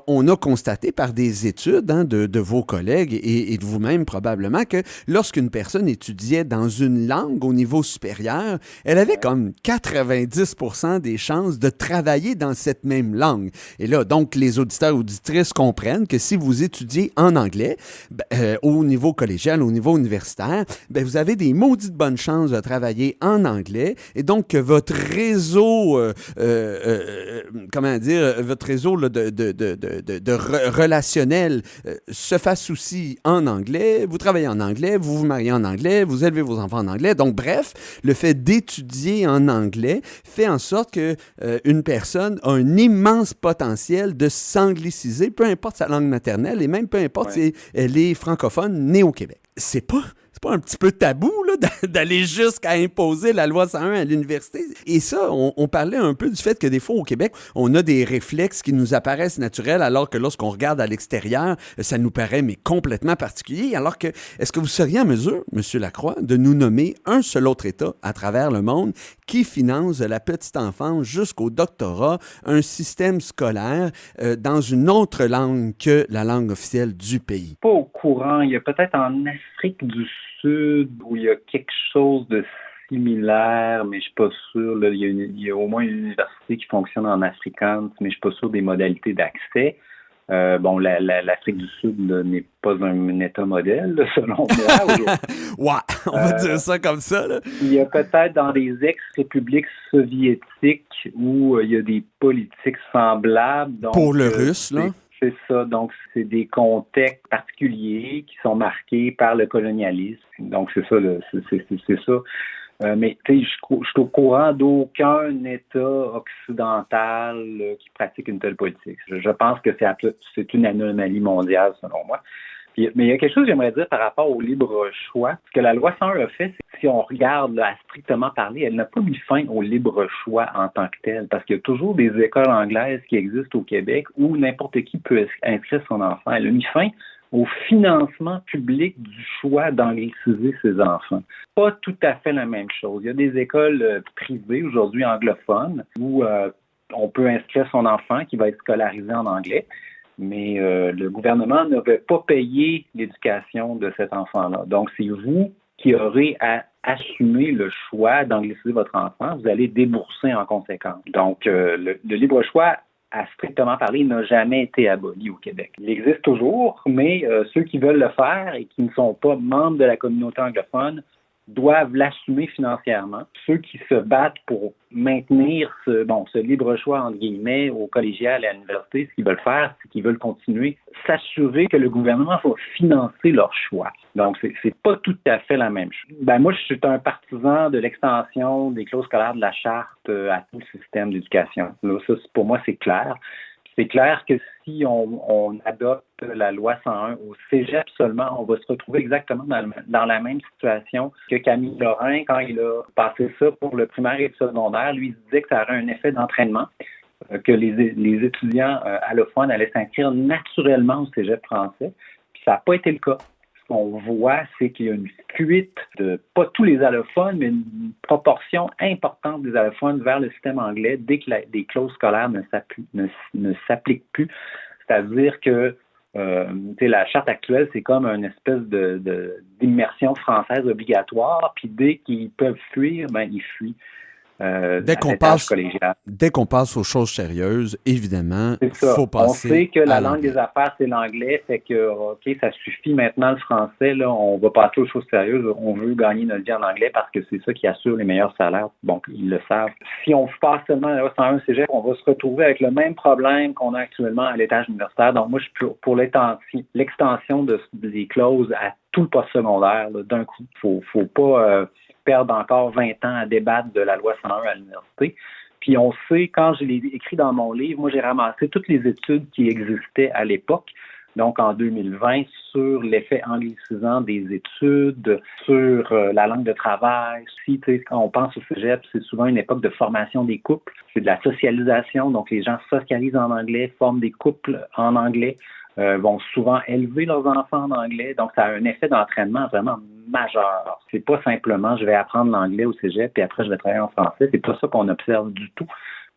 on a constaté par des études de vos collègues et de vous-même probablement que lorsqu'une personne étudiait dans une langue au niveau supérieur, elle avait comme 90% des chances de travailler dans cette même langue. Et là, donc, les auditeurs et auditrices comprennent que si vous étudiez en anglais, au niveau collégial, au niveau universitaire, vous avez des maudites bonnes chances de travailler en anglais et donc que votre réseau, votre réseau là, relationnel se fasse aussi en anglais. Vous travaillez en anglais, vous vous mariez en anglais, vous élevez vos enfants en anglais. Donc, bref, le fait d'étudier en anglais fait en sorte que une personne a un immense potentiel de s'angliciser, peu importe sa langue maternelle et même peu importe si elle est francophone née au Québec. C'est pas un petit peu tabou là, d'aller jusqu'à imposer la loi 101 à l'université. Et ça, on parlait un peu du fait que des fois au Québec, on a des réflexes qui nous apparaissent naturels alors que lorsqu'on regarde à l'extérieur, ça nous paraît mais complètement particulier. Alors que, est-ce que vous seriez en mesure, M. Lacroix, de nous nommer un seul autre État à travers le monde qui finance de la petite enfance jusqu'au doctorat un système scolaire dans une autre langue que la langue officielle du pays? Pas au courant. Il y a peut-être en Afrique du Sud où il y a quelque chose de similaire, mais je suis pas sûr. Là, il y a au moins une université qui fonctionne en afrikaans, mais je suis pas sûr des modalités d'accès. L'Afrique du Sud n'est pas un État modèle, là, selon moi. Ouais, on va dire ça comme ça. Là. Il y a peut-être dans des ex-républiques soviétiques où il y a des politiques semblables. Donc, pour le russe, là? C'est ça. Donc, c'est des contextes particuliers qui sont marqués par le colonialisme. Donc, c'est ça. C'est ça. Mais tu sais, je suis au courant d'aucun État occidental qui pratique une telle politique. Je pense que c'est une anomalie mondiale, selon moi. Mais il y a quelque chose que j'aimerais dire par rapport au libre choix. Ce que la loi 101 a fait, c'est que si on regarde là, à strictement parler, elle n'a pas mis fin au libre choix en tant que tel, parce qu'il y a toujours des écoles anglaises qui existent au Québec où n'importe qui peut inscrire son enfant. Elle a mis fin au financement public du choix d'angliciser ses enfants. Pas tout à fait la même chose. Il y a des écoles privées aujourd'hui anglophones où on peut inscrire son enfant qui va être scolarisé en anglais. Mais le gouvernement ne veut pas payer l'éducation de cet enfant-là. Donc, c'est vous qui aurez à assumer le choix d'angliciser votre enfant, vous allez débourser en conséquence. Donc, le libre choix, à strictement parler, n'a jamais été aboli au Québec. Il existe toujours, mais ceux qui veulent le faire et qui ne sont pas membres de la communauté anglophone doivent l'assumer financièrement. Ceux qui se battent pour maintenir ce libre choix, entre guillemets, au collégial et à l'université, ce qu'ils veulent faire, c'est qu'ils veulent continuer, s'assurer que le gouvernement va financer leur choix. Donc, c'est pas tout à fait la même chose. Moi, je suis un partisan de l'extension des clauses scolaires de la Charte à tout le système d'éducation. Là, ça, pour moi, c'est clair. C'est clair que si on adopte la loi 101 au cégep seulement, on va se retrouver exactement dans la même situation que Camille Lorrain quand il a passé ça pour le primaire et le secondaire. Lui, il disait que ça aurait un effet d'entraînement, que les étudiants allophones allaient s'inscrire naturellement au cégep français. Puis ça n'a pas été le cas. Ce qu'on voit, c'est qu'il y a une fuite de, pas tous les allophones, mais une proportion importante des allophones vers le système anglais dès que les clauses scolaires ne s'appliquent plus. C'est-à-dire que la charte actuelle, c'est comme une espèce d'immersion française obligatoire, puis dès qu'ils peuvent fuir, ils fuient. Dès qu'on passe aux choses sérieuses, évidemment, il faut passer. On sait que la langue des affaires, c'est l'anglais, fait que, OK, ça suffit maintenant le français, là, on va passer aux choses sérieuses, on veut gagner notre vie en anglais parce que c'est ça qui assure les meilleurs salaires, donc ils le savent. Si on passe seulement à la 101 cégep, on va se retrouver avec le même problème qu'on a actuellement à l'étage universitaire, donc moi, je suis pour l'extension des clauses à tout le postsecondaire, là, d'un coup. Faut pas perdre encore 20 ans à débattre de la loi 101 à l'université. Puis on sait, quand je l'ai écrit dans mon livre, moi j'ai ramassé toutes les études qui existaient à l'époque, donc en 2020, sur l'effet anglicisant des études, sur la langue de travail. Si, quand on pense au cégep, c'est souvent une époque de formation des couples, c'est de la socialisation, donc les gens socialisent en anglais, forment des couples en anglais, vont souvent élever leurs enfants en anglais, donc ça a un effet d'entraînement vraiment majeur. C'est pas simplement je vais apprendre l'anglais au cégep puis après je vais travailler en français, c'est pas ça qu'on observe du tout.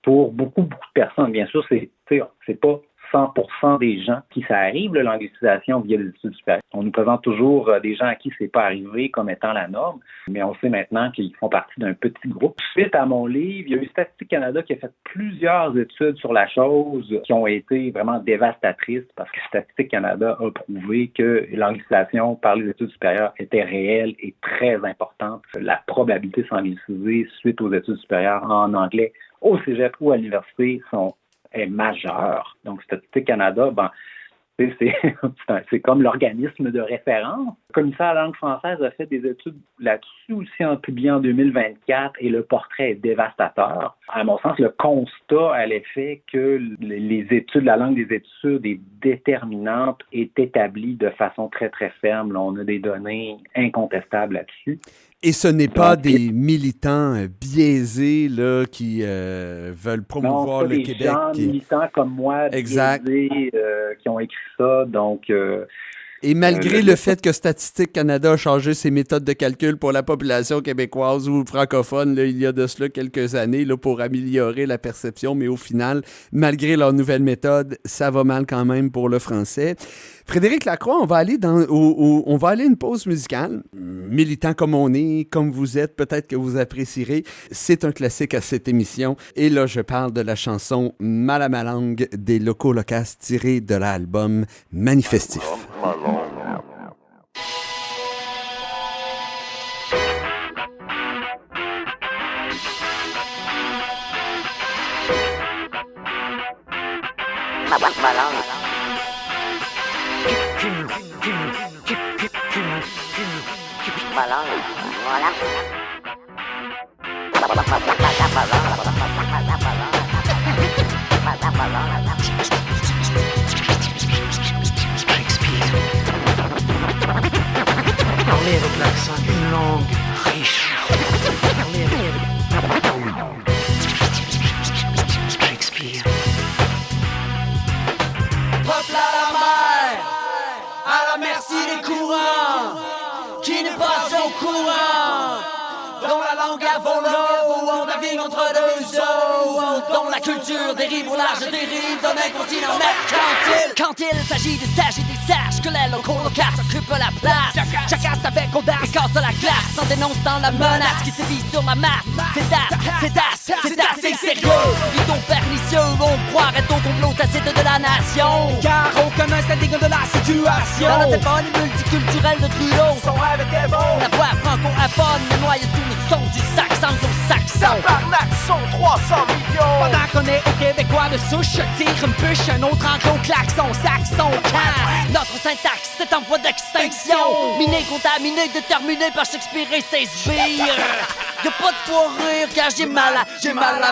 Pour beaucoup de personnes, bien sûr, c'est pas 100% des gens qui ça arrive, l'anglicisation via les études supérieures. On nous présente toujours des gens à qui c'est pas arrivé comme étant la norme, mais on sait maintenant qu'ils font partie d'un petit groupe. Suite à mon livre, il y a eu Statistique Canada qui a fait plusieurs études sur la chose qui ont été vraiment dévastatrices parce que Statistique Canada a prouvé que l'anglicisation par les études supérieures était réelle et très importante. La probabilité de s'angliciser suite aux études supérieures en anglais au cégep ou à l'université est majeur. Donc, Statistique Canada, c'est comme l'organisme de référence. Le commissaire à la langue française a fait des études là-dessus aussi en publiant en 2024 et le portrait est dévastateur. À mon sens, le constat à l'effet que les études, la langue des études est déterminante est établi de façon très, très ferme. Là, on a des données incontestables là-dessus. Et ce n'est pas des militants biaisés là, qui veulent promouvoir le Québec. Non, des gens militants comme moi, biaisés, qui ont écrit ça. Donc, et malgré le fait que Statistique Canada a changé ses méthodes de calcul pour la population québécoise ou francophone, là, il y a de cela quelques années là, pour améliorer la perception, mais au final, malgré leur nouvelle méthode, ça va mal quand même pour le français. Frédéric Lacroix, on va aller une pause musicale. Militant comme on est, comme vous êtes, peut-être que vous apprécierez. C'est un classique à cette émission. Et là, je parle de la chanson Mal à ma langue des Locaux Locaces tirée de l'album Manifestif. Voilà. Parler avec l'accent d'une langue riche. Shakespeare. Peuple à la mer, à la merci des courants, qui n'est pas au courant, dont la langue à volo, on navigue entre deux eaux, dont la culture dérive au large des rives d'un continent mercantile. Quand il s'agit des sages et des sages, que les locaux locales occupent la place, jacasse avec audace et casse la glace, en dénonçant la menace qui sévit sur la masse. C'est assez sérieux. Rideau pernicieux, on croirait au complot tacite de la nation, car aucun ne s'indigne de la situation. Dans la téléphone multiculturelle de Trudeau, son rêve était beau. La voix franco-aphone noyée sous le son du sax anglo-saxon. Tabarnak, sont 300 millions. Pendant qu'on est au Québécois de souche, tire une bûche, un autre anglo-klaxon, saxon, can. Notre syntaxe est en voie d'extinction. Miné, contaminé, déterminé par Shakespeare et ses sbires. Y'a pas de fourrure car j'ai mal à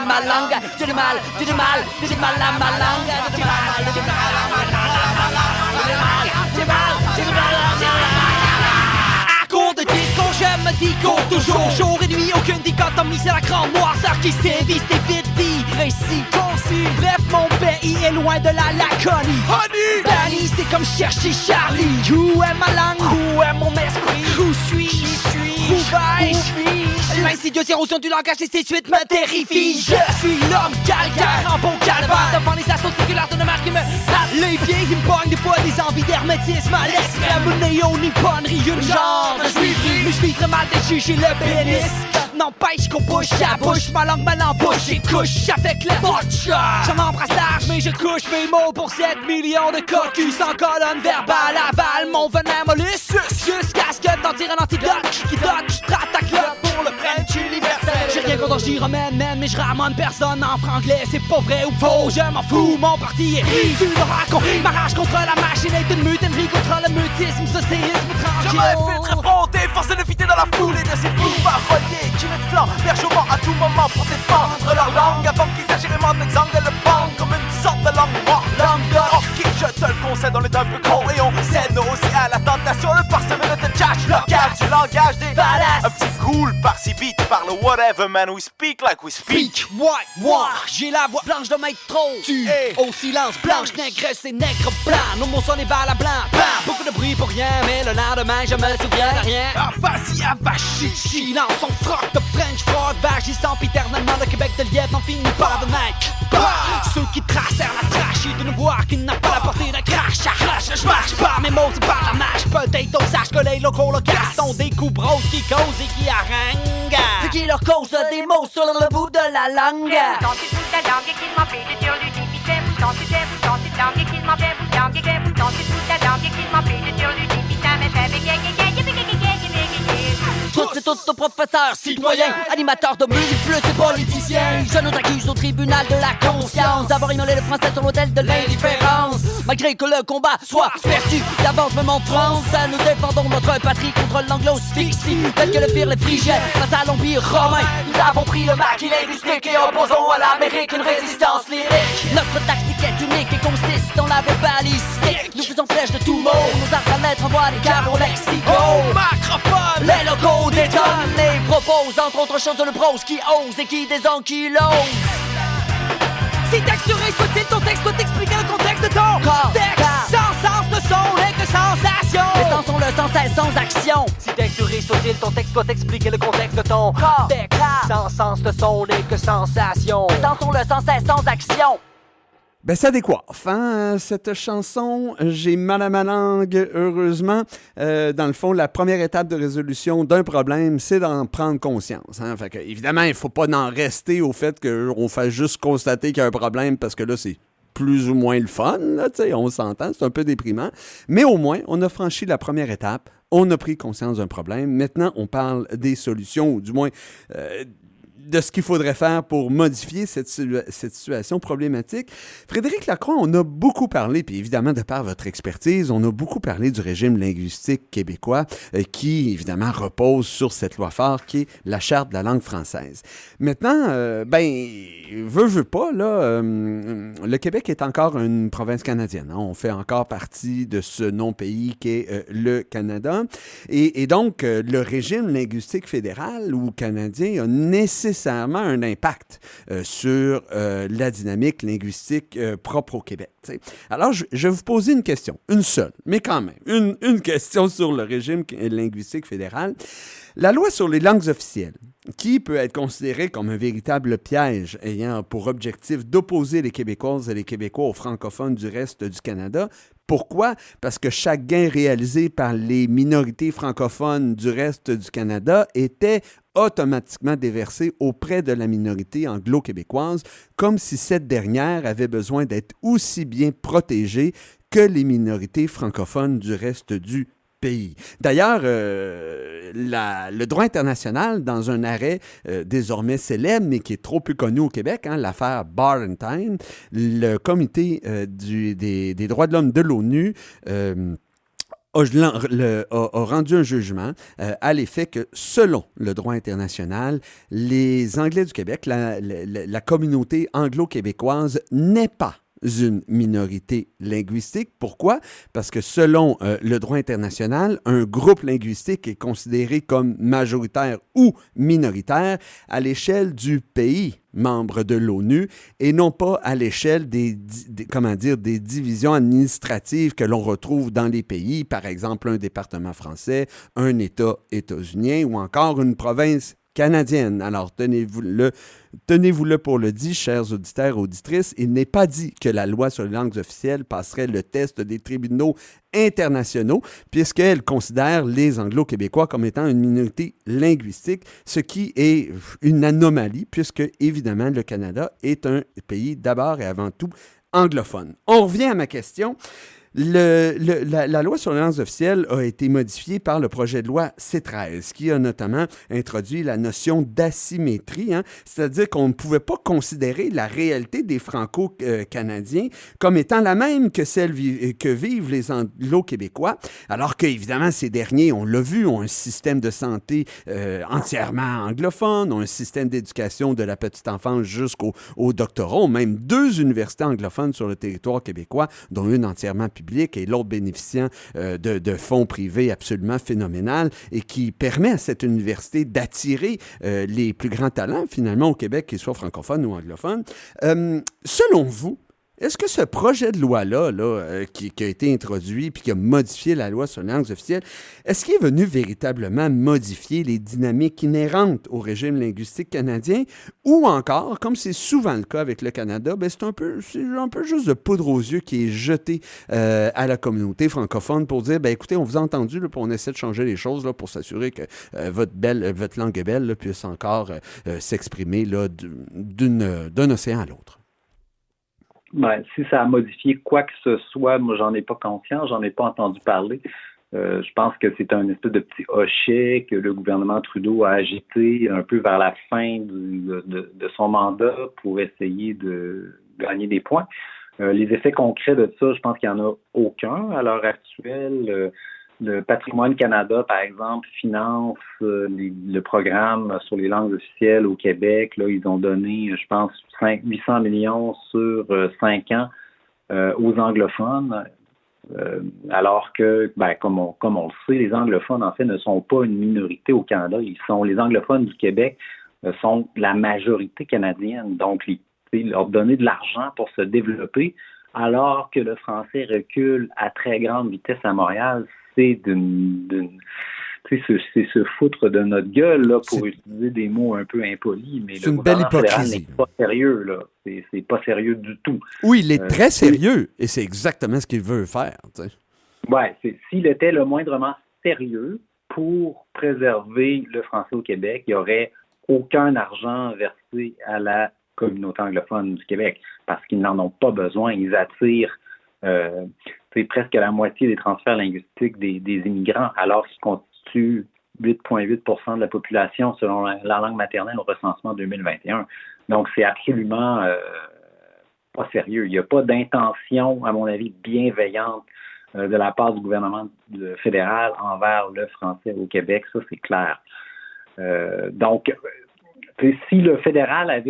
ma langue. J'ai du mal à ma langue. À compte de discours, je me dis qu'au toujours jour et nuit, aucune dichotomie, c'est la grande noirceur qui sévit, c'est vite dit, précis, concis. Bref, mon pays est loin de la laconie. Honey! Danny, c'est comme chercher Charlie. Où est ma langue? Où est mon esprit? Où suis-je? Où vais-je? L'insidieuse érosion du langage et ses suites me terrifie. Je suis l'homme calcaire en beau calvaire devant les assauts séculaires de marque qui me tapent les pieds, qui me pognent des fois des envies d'hermétisme à l'extrême néo-nipponerie, une genre de juiverie. Mais je vis très mal déchu chez le pénis. N'empêche qu'on bouche à bouche, ma langue mal en bouche et couche avec le butcher. J'en embrasse large mais je couche mes mots pour 7 millions de cocus sans colonne verbale. Avale mon venin mollusque jusqu'à ce que t'en tires un antidote qui dote. J'tratte ta clope pour le French universel. J'ai rien contre j'y remène mais je ramène personne en franglais. C'est pas vrai ou faux, je m'en fous, mon parti est tu le racontes. Ma rage contre la machine est une mutinerie contre le mutisme, ce séisme tranquille. Je me fais très fronter, forcé de fitter dans la foule et de ces fous paroliers qui me flanc, bergement à tout moment pour défendre leur langue avant qu'ils agrémentent l'exemple de le bang comme une sorte de langue morte. Langue de ok, je te le concède, on est un peu con et on cède aussi à la tentation de parsemer notre cache local du langage des Badass. Un petit cool par-ci vite, parle whatever man, we speak like we speak. Moi, j'ai la voix blanche de maître trop. Tu Hey. au silence, blanche, négresse et nègre blanc. Non, mon son est balle à blanc. Bam. Beaucoup de bruit pour rien, mais le lendemain, je me souviens de rien. Ah, vas-y, avachichi, lance son froc de French froid, vagissant éternellement. Le Québec de Lièvre n'en finit pas de naître. Ceux qui tracèrent la trachée d'une voix qui n'a pas la portée d'un crash. Je marche pas, mes mots, c'est pas la marche. Peut-être on sache que les locaux locaux sont des coups bros qui causent et qui haranguent. Ce qui leur cause des mots sur le bout de la langue. Sentez toute la langue et qu'il m'empêche de dire l'utilité. Vous sentez toute la langue et qu'il m'empêche, vous sentez toute la langue et qu'il m'empêche de dire l'utilité. Mais ça fait Tous et tous nos professeurs, citoyens, animateurs de musique, plus et politiciens. Je nous accuse au tribunal de la conscience d'avoir immolé le français sur l'autel de l'indifférence. Malgré que le combat soit perdu d'avance même en France, nous défendons notre patrie contre l'anglo-asphyxie. Tel que le firent les Phrygiens face à l'Empire romain. Nous avons pris le maquis linguistique et opposons à l'Amérique une résistance lyrique. Notre tactique est unique et consiste dans la verbalistique. Nous faisons flèche de tout mot, nos arts à lettres envoient des cartes au lexico. Macrophone, les locaux détonnent et proposent entre autres choses le prose qui ose et qui désankylose. Si texturé soit-il, ton texte doit expliquer le contexte de ton texte. Sans sens ne sont les que sensations. Les sens sont le sens et sans action. Si texturé soit-il, ton texte doit expliquer le contexte de ton texte. Sans sens ne sont les que sensations. Les sens sont le sens et sans action. Ben, ça décoiffe, hein, cette chanson. J'ai mal à ma langue, heureusement. Dans le fond, la première étape de résolution d'un problème, c'est d'en prendre conscience. Hein. Fait que, évidemment, il ne faut pas en rester au fait qu'on fasse juste constater qu'il y a un problème parce que là, c'est plus ou moins le fun, là, on s'entend, c'est un peu déprimant. Mais au moins, on a franchi la première étape, on a pris conscience d'un problème. Maintenant, on parle des solutions, ou du moins de ce qu'il faudrait faire pour modifier cette situation problématique. Frédéric Lacroix, on a beaucoup parlé, puis évidemment, de par votre expertise, on a beaucoup parlé du régime linguistique québécois qui, évidemment, repose sur cette loi phare qui est la Charte de la langue française. Maintenant, veut pas, là, le Québec est encore une province canadienne. Hein? On fait encore partie de ce non-pays qui est le Canada. Et donc, le régime linguistique fédéral ou canadien a nécessairement un impact sur la dynamique linguistique propre au Québec. T'sais. Alors, je vais vous poser une question, une seule, mais quand même, une question sur le régime linguistique fédéral. La loi sur les langues officielles, qui peut être considéré comme un véritable piège ayant pour objectif d'opposer les Québécoises et les Québécois aux francophones du reste du Canada. Pourquoi? Parce que chaque gain réalisé par les minorités francophones du reste du Canada était automatiquement déversé auprès de la minorité anglo-québécoise, comme si cette dernière avait besoin d'être aussi bien protégée que les minorités francophones du reste du pays. D'ailleurs, le droit international, dans un arrêt désormais célèbre, mais qui est trop peu connu au Québec, l'affaire Ballantine, le comité des droits de l'homme de l'ONU a rendu un jugement à l'effet que, selon le droit international, les Anglais du Québec, la communauté anglo-québécoise n'est pas une minorité linguistique. Pourquoi? Parce que selon le droit international, un groupe linguistique est considéré comme majoritaire ou minoritaire à l'échelle du pays membre de l'ONU et non pas à l'échelle des divisions administratives que l'on retrouve dans les pays, par exemple un département français, un État états-unien ou encore une province canadienne. Alors, tenez-vous-le pour le dit, chers auditeurs et auditrices, il n'est pas dit que la loi sur les langues officielles passerait le test des tribunaux internationaux, puisqu'elle considère les Anglo-Québécois comme étant une minorité linguistique, ce qui est une anomalie, puisque, évidemment, le Canada est un pays d'abord et avant tout anglophone. On revient à ma question. La loi sur les langues officielles a été modifiée par le projet de loi C-13, qui a notamment introduit la notion d'asymétrie, c'est-à-dire qu'on ne pouvait pas considérer la réalité des Franco-Canadiens comme étant la même que celle que vivent les Anglo-Québécois, alors qu'évidemment, ces derniers, on l'a vu, ont un système de santé entièrement anglophone, ont un système d'éducation de la petite enfance jusqu'au doctorat, ont même 2 universités anglophones sur le territoire québécois, dont une entièrement publique et l'autre bénéficiant de fonds privés absolument phénoménal et qui permet à cette université d'attirer les plus grands talents, finalement, au Québec, qu'ils soient francophones ou anglophones. Selon vous, est-ce que ce projet de loi-là, qui a été introduit puis qui a modifié la loi sur les langues officielles, est-ce qu'il est venu véritablement modifier les dynamiques inhérentes au régime linguistique canadien ou encore, comme c'est souvent le cas avec le Canada, c'est un peu juste de poudre aux yeux qui est jetée à la communauté francophone pour dire, écoutez, on vous a entendu, là, puis on essaie de changer les choses là, pour s'assurer que votre langue belle là, puisse encore s'exprimer là, d'un océan à l'autre. Si ça a modifié quoi que ce soit, moi, j'en ai pas conscience, j'en ai pas entendu parler. Je pense que c'est un espèce de petit hochet que le gouvernement Trudeau a agité un peu vers la fin de son mandat pour essayer de gagner des points. Les effets concrets de ça, je pense qu'il n'y en a aucun à l'heure actuelle. Le Patrimoine Canada, par exemple, finance le programme sur les langues officielles au Québec. Là, ils ont donné, je pense, 800 millions sur 5 ans aux anglophones. Alors que, comme on le sait, les anglophones, en fait, ne sont pas une minorité au Canada. Les anglophones du Québec sont la majorité canadienne. Donc, leur donner de l'argent pour se développer, alors que le français recule à très grande vitesse à Montréal, c'est se foutre de notre gueule, là, pour utiliser des mots un peu impolis, mais c'est une belle hypocrisie. C'est pas sérieux, là. C'est pas sérieux du tout. Oui, il est très sérieux, et c'est exactement ce qu'il veut faire. S'il était le moindrement sérieux pour préserver le français au Québec, il n'y aurait aucun argent versé à la communauté anglophone du Québec, parce qu'ils n'en ont pas besoin. Ils attirent presque la moitié des transferts linguistiques des immigrants, alors qu'ils constituent 8,8% de la population selon la langue maternelle au recensement 2021. Donc, c'est absolument pas sérieux. Il n'y a pas d'intention, à mon avis, bienveillante de la part du gouvernement fédéral envers le français au Québec. Ça, c'est clair. Donc, si le fédéral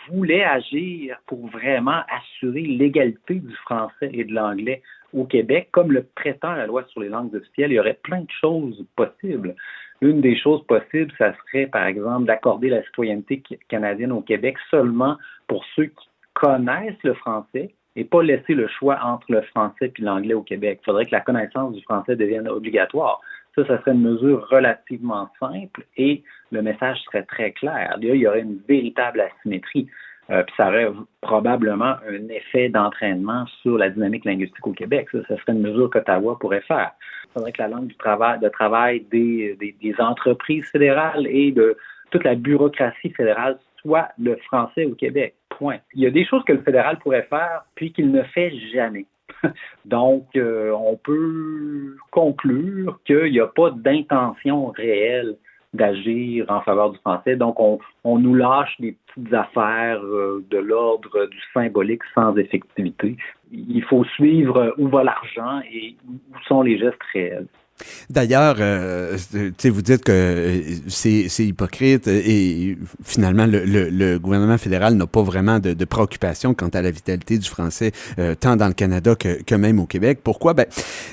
voulait agir pour vraiment assurer l'égalité du français et de l'anglais au Québec, comme le prétend la loi sur les langues officielles, il y aurait plein de choses possibles. Une des choses possibles, ça serait, par exemple, d'accorder la citoyenneté canadienne au Québec seulement pour ceux qui connaissent le français et pas laisser le choix entre le français et l'anglais au Québec. Il faudrait que la connaissance du français devienne obligatoire. Ça serait une mesure relativement simple et le message serait très clair. Là, il y aurait une véritable asymétrie. Puis ça aurait probablement un effet d'entraînement sur la dynamique linguistique au Québec. Ça serait une mesure qu'Ottawa pourrait faire. Il faudrait que la langue de travail des entreprises fédérales et de toute la bureaucratie fédérale soit le français au Québec. Point. Il y a des choses que le fédéral pourrait faire puis qu'il ne fait jamais. Donc, on peut conclure qu'il n'y a pas d'intention réelle d'agir en faveur du français. Donc, on nous lâche des petites affaires de l'ordre du symbolique sans effectivité. Il faut suivre où va l'argent et où sont les gestes réels. D'ailleurs, vous dites que c'est hypocrite et finalement, le gouvernement fédéral n'a pas vraiment de préoccupation quant à la vitalité du français, tant dans le Canada que même au Québec. Pourquoi? Ben,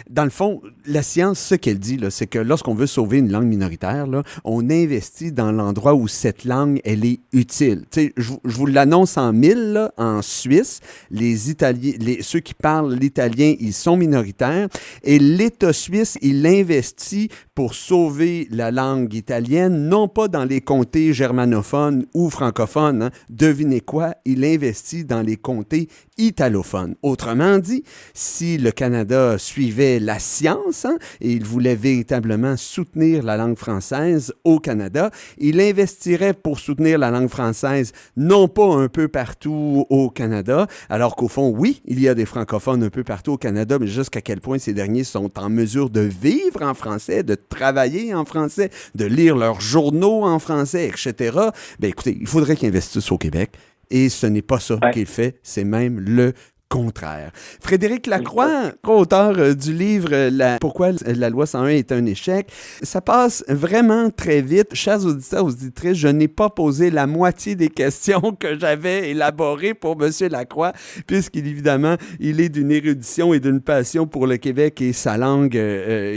dans le fond, la science, ce qu'elle dit, là, c'est que lorsqu'on veut sauver une langue minoritaire, là, on investit dans l'endroit où cette langue, elle est utile. Je vous l'annonce en 1000, là, en Suisse, les Italiens, ceux qui parlent l'italien, ils sont minoritaires et l'État suisse, il investi pour sauver la langue italienne, non pas dans les comtés germanophones ou francophones. Hein. Devinez quoi? Il investit dans les comtés italophones. Autrement dit, si le Canada suivait la science et il voulait véritablement soutenir la langue française au Canada, il investirait pour soutenir la langue française non pas un peu partout au Canada, alors qu'au fond, oui, il y a des francophones un peu partout au Canada, mais jusqu'à quel point ces derniers sont en mesure de vivre en français, de travailler en français, de lire leurs journaux en français, etc. Bien, écoutez, il faudrait qu'ils investissent au Québec. Et ce n'est pas ça qu'il fait, c'est même le contraire. Frédéric Lacroix, co-auteur du livre Pourquoi la loi 101 est un échec, ça passe vraiment très vite. Chers auditeurs, auditrices, je n'ai pas posé la moitié des questions que j'avais élaborées pour M. Lacroix, puisqu'il évidemment, il est d'une érudition et d'une passion pour le Québec et sa langue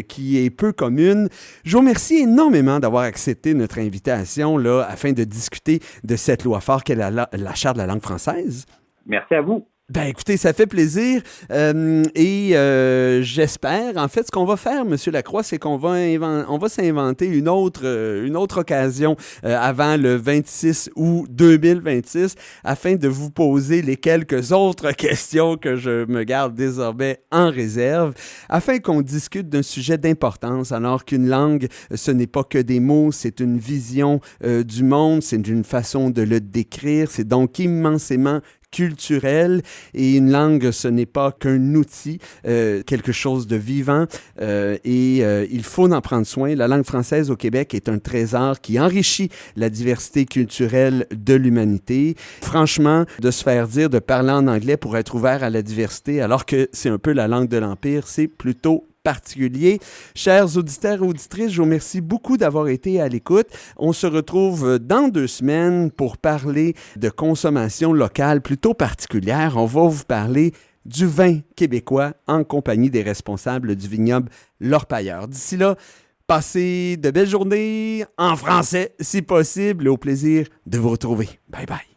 qui est peu commune. Je vous remercie énormément d'avoir accepté notre invitation là, afin de discuter de cette loi phare qu'est la Charte de la langue française. Merci à vous. Ben écoutez, ça fait plaisir et j'espère, en fait, ce qu'on va faire, M. Lacroix, c'est qu'on va s'inventer une autre occasion avant le 26 août 2026 afin de vous poser les quelques autres questions que je me garde désormais en réserve afin qu'on discute d'un sujet d'importance alors qu'une langue, ce n'est pas que des mots, c'est une vision du monde, c'est une façon de le décrire, c'est donc immensément culturel et une langue, ce n'est pas qu'un outil, quelque chose de vivant et il faut en prendre soin. La langue française au Québec est un trésor qui enrichit la diversité culturelle de l'humanité. Franchement, de se faire dire de parler en anglais pour être ouvert à la diversité alors que c'est un peu la langue de l'Empire, c'est plutôt particulier. Chers auditeurs et auditrices, je vous remercie beaucoup d'avoir été à l'écoute. On se retrouve dans 2 semaines pour parler de consommation locale plutôt particulière. On va vous parler du vin québécois en compagnie des responsables du vignoble L'Orpailleur. D'ici là, passez de belles journées en français, si possible, et au plaisir de vous retrouver. Bye bye.